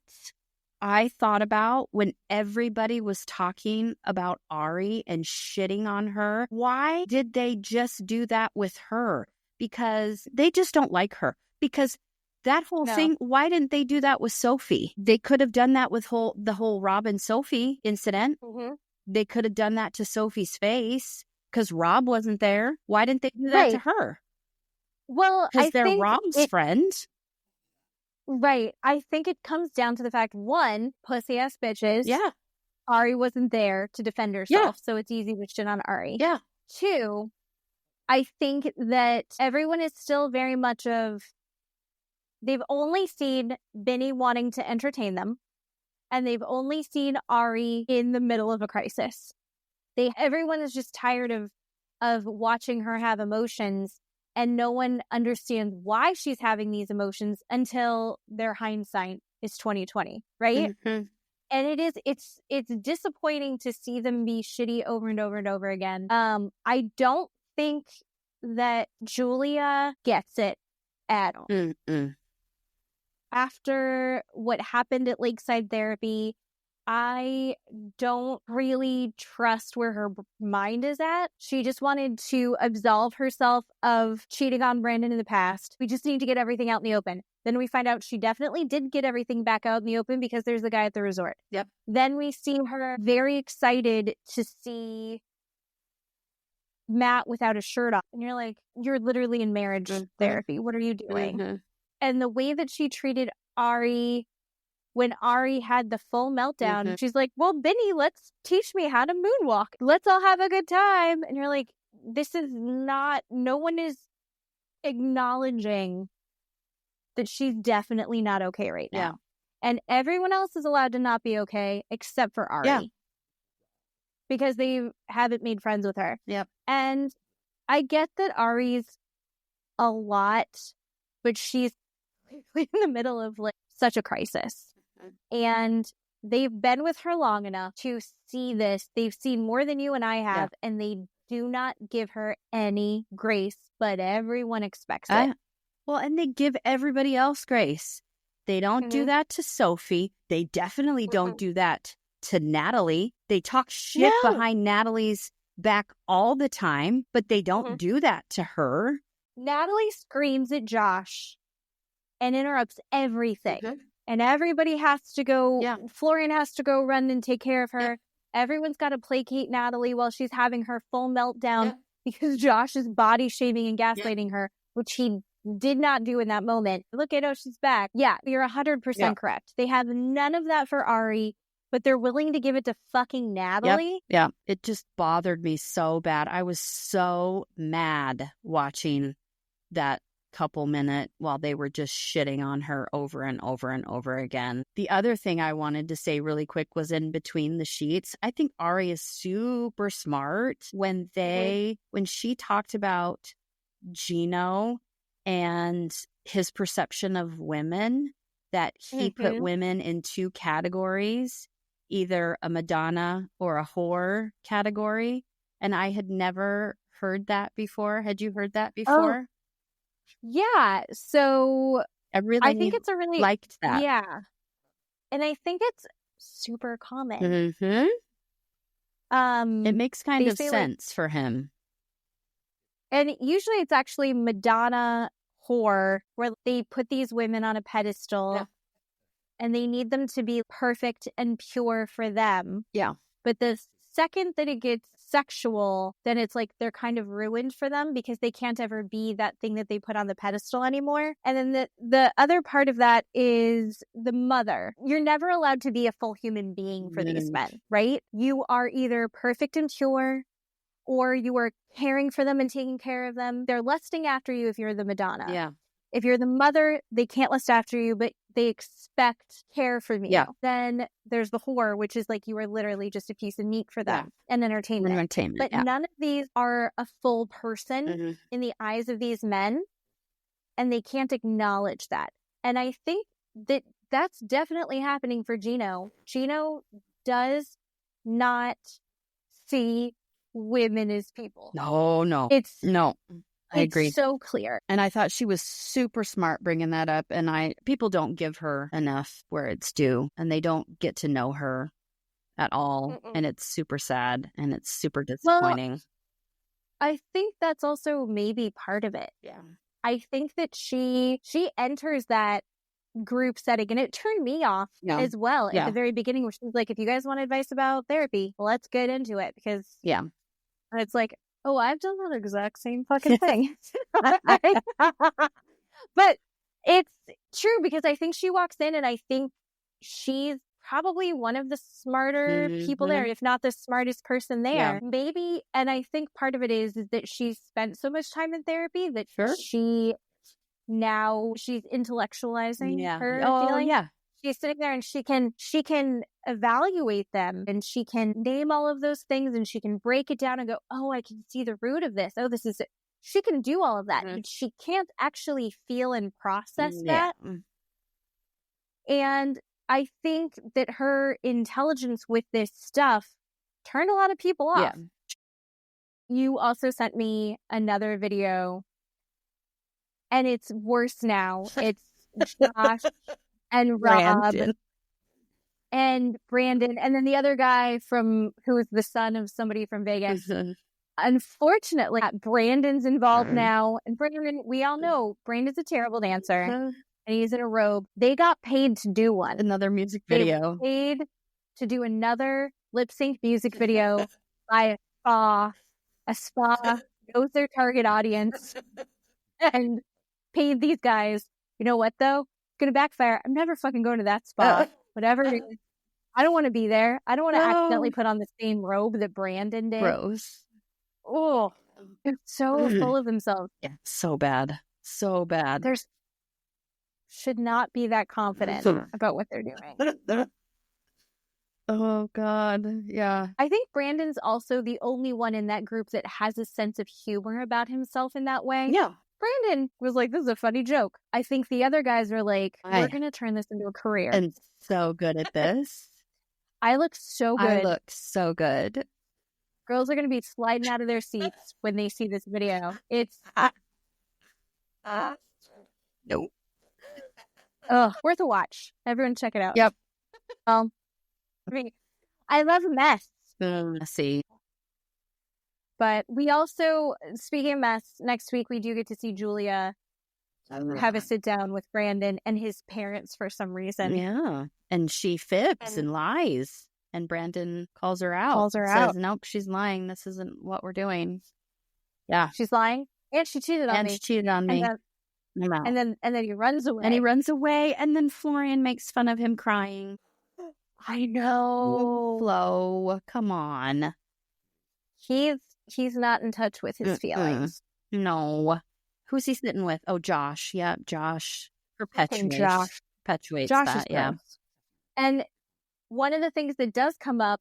I thought about when everybody was talking about Ari and shitting on her, why did they just do that with her? Because they just don't like her. Because that whole thing, why didn't they do that with Sophie? They could have done that with the whole Rob and Sophie incident. They could have done that to Sophie's face because Rob wasn't there. Why didn't they do that to her? Well, because they're Rob's friend. Right. I think it comes down to the fact, one, pussy ass bitches. Yeah. Ari wasn't there to defend herself, so it's easy to shit on Ari. Yeah. Two, I think that everyone is still very much of, they've only seen Benny wanting to entertain them, and they've only seen Ari in the middle of a crisis. Everyone is just tired of watching her have emotions, and no one understands why she's having these emotions until their hindsight is 2020, right? And it's disappointing to see them be shitty over and over and over again. I don't think that Julia gets it at all. After what happened at Lakeside Therapy, I don't really trust where her mind is at. She just wanted to absolve herself of cheating on Brandon in the past. We just need to get everything out in the open. Then we find out she definitely did get everything back out in the open because there's a guy at the resort. Yep. Then we see her very excited to see Matt without a shirt on. And you're like, you're literally in marriage therapy. What are you doing? And the way that she treated Ari when Ari had the full meltdown, she's like, well, Benny, let's teach me how to moonwalk. Let's all have a good time. And you're like, this is not, no one is acknowledging that she's definitely not okay right now. Yeah. And everyone else is allowed to not be okay except for Ari. Yeah. Because they haven't made friends with her. Yep. And I get that Ari's a lot, but she's in the middle of like such a crisis. And they've been with her long enough to see this. They've seen more than you and I have, and they do not give her any grace, but everyone expects it. Well, and they give everybody else grace. They don't do that to Sophie. They definitely don't do that to Natalie. They talk shit behind Natalie's back all the time, but they don't do that to her. Natalie screams at Josh and interrupts everything. And everybody has to go, Florian has to go run and take care of her. Everyone's got to placate Natalie while she's having her full meltdown because Josh is body shaming and gaslighting her, which he did not do in that moment. Look at, oh, she's back. Yeah, you're 100% correct. They have none of that for Ari, but they're willing to give it to fucking Natalie. Yeah, it just bothered me so bad. I was so mad watching that couple minute while they were just shitting on her over and over and over again. The other thing I wanted to say really quick was in between the sheets. I think Ari is super smart when she talked about Gino and his perception of women, that he put women in two categories, either a Madonna or a whore category. And I had never heard that before. Had you heard that before? Yeah, so I think it's a really liked that. Yeah, and I think it's super common. It makes kind of sense for him. And usually it's actually Madonna whore, where they put these women on a pedestal, and they need them to be perfect and pure for them. Yeah, but the second that it gets sexual, then it's like they're kind of ruined for them because they can't ever be that thing that they put on the pedestal anymore. And then the other part of that is the mother. You're never allowed to be a full human being for these men, right? You are either perfect and pure, or you are caring for them and taking care of them. They're lusting after you if you're the Madonna. Yeah. If you're the mother, they can't lust after you, but they expect care from you. Yeah. Then there's the whore, which is like you are literally just a piece of meat for them and entertainment. But none of these are a full person in the eyes of these men, and they can't acknowledge that. And I think that that's definitely happening for Gino. Gino does not see women as people. No. It's I agree. So clear. And I thought she was super smart bringing that up. And people don't give her enough where it's due, and they don't get to know her at all. Mm-mm. And it's super sad, and it's super disappointing. Well, I think that's also maybe part of it. Yeah. I think that she enters that group setting, and it turned me off as well at the very beginning, where she's like, if you guys want advice about therapy, let's get into it, because it's like, oh, I've done that exact same fucking thing. But it's true, because I think she walks in, and I think she's probably one of the smarter people there, if not the smartest person there. Maybe, and I think part of it is that she's spent so much time in therapy that she's intellectualizing her feelings. Yeah. She's sitting there, and she can evaluate them, and she can name all of those things, and she can break it down and go, oh, I can see the root of this. Oh, this is it. She can do all of that, but she can't actually feel and process that. And I think that her intelligence with this stuff turned a lot of people off. Yeah. You also sent me another video, and it's worse now. It's Josh and Rob and Brandon, and then the other guy who is the son of somebody from Vegas. Unfortunately, Brandon's involved now. And Brandon, we all know Brandon's a terrible dancer, and he's in a robe. They got paid to do one. Another music video. They paid to do another lip-sync music video by a spa, knows their target audience, and paid these guys. You know what, though? It's going to backfire. I'm never fucking going to that spa. Whatever it is. I don't want to be there. I don't want to accidentally put on the same robe that Brandon did. Gross. Oh, they're so full of themselves. Yeah, so bad. So bad. Should not be that confident about what they're doing. Oh, God. Yeah. I think Brandon's also the only one in that group that has a sense of humor about himself in that way. Yeah. Brandon was like, this is a funny joke. I think the other guys are like, we're going to turn this into a career. And so good at this. I look so good. I look so good. Girls are going to be sliding out of their seats when they see this video. It's... Nope. Worth a watch. Everyone check it out. Yep. I mean, I love mess. Messy. But we also, speaking of mess, next week we do get to see Julia have a sit down with Brandon and his parents for some reason. Yeah. And she fibs and lies. And Brandon calls her out. Says, nope, she's lying. This isn't what we're doing. Yeah. She's lying. And she cheated on me. She cheated on me. And then he runs away. And he runs away. And then Florian makes fun of him crying. I know. Flo, come on. He's not in touch with his feelings. No. Who's he sitting with? Oh, Josh. Yeah, Josh. Perpetuates Josh that. Yeah. And one of the things that does come up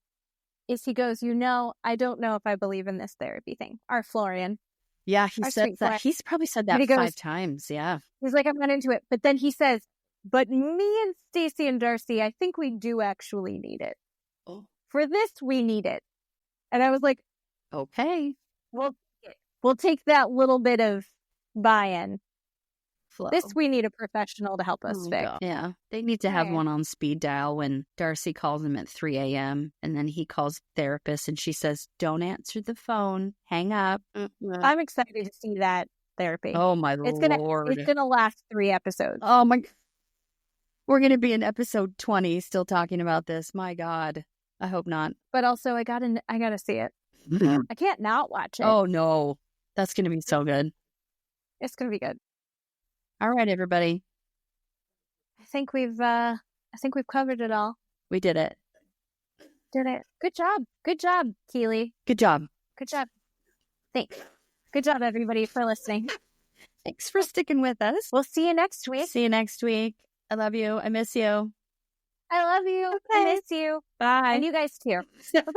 is he goes, I don't know if I believe in this therapy thing. Our Florian. Yeah, he said that. Florian. He's probably said that 5 times. Yeah. He's like, I'm not into it. But then he says, but me and Stacey and Darcy, I think we do actually need it. Oh. For this, we need it. And I was like, okay. We'll take that little bit of buy-in. Flow. This, we need a professional to help us fix. God. Yeah. They need to have one on speed dial when Darcy calls him at 3 a.m. and then he calls therapist and she says, don't answer the phone. Hang up. Mm-hmm. I'm excited to see that therapy. Oh, my Lord. It's going to last 3 episodes. Oh, my. We're going to be in episode 20 still talking about this. My God. I hope not. But also, I got to see it. Mm-hmm. I can't not watch it. Oh, no. That's going to be so good. It's going to be good. All right, everybody. I think we've covered it all. We did it. Good job, Keeley. Good job. Thanks. Good job, everybody, for listening. Thanks for sticking with us. We'll see you next week. I love you. I miss you. I love you. Okay. I miss you. Bye. And you guys too. Bye-bye.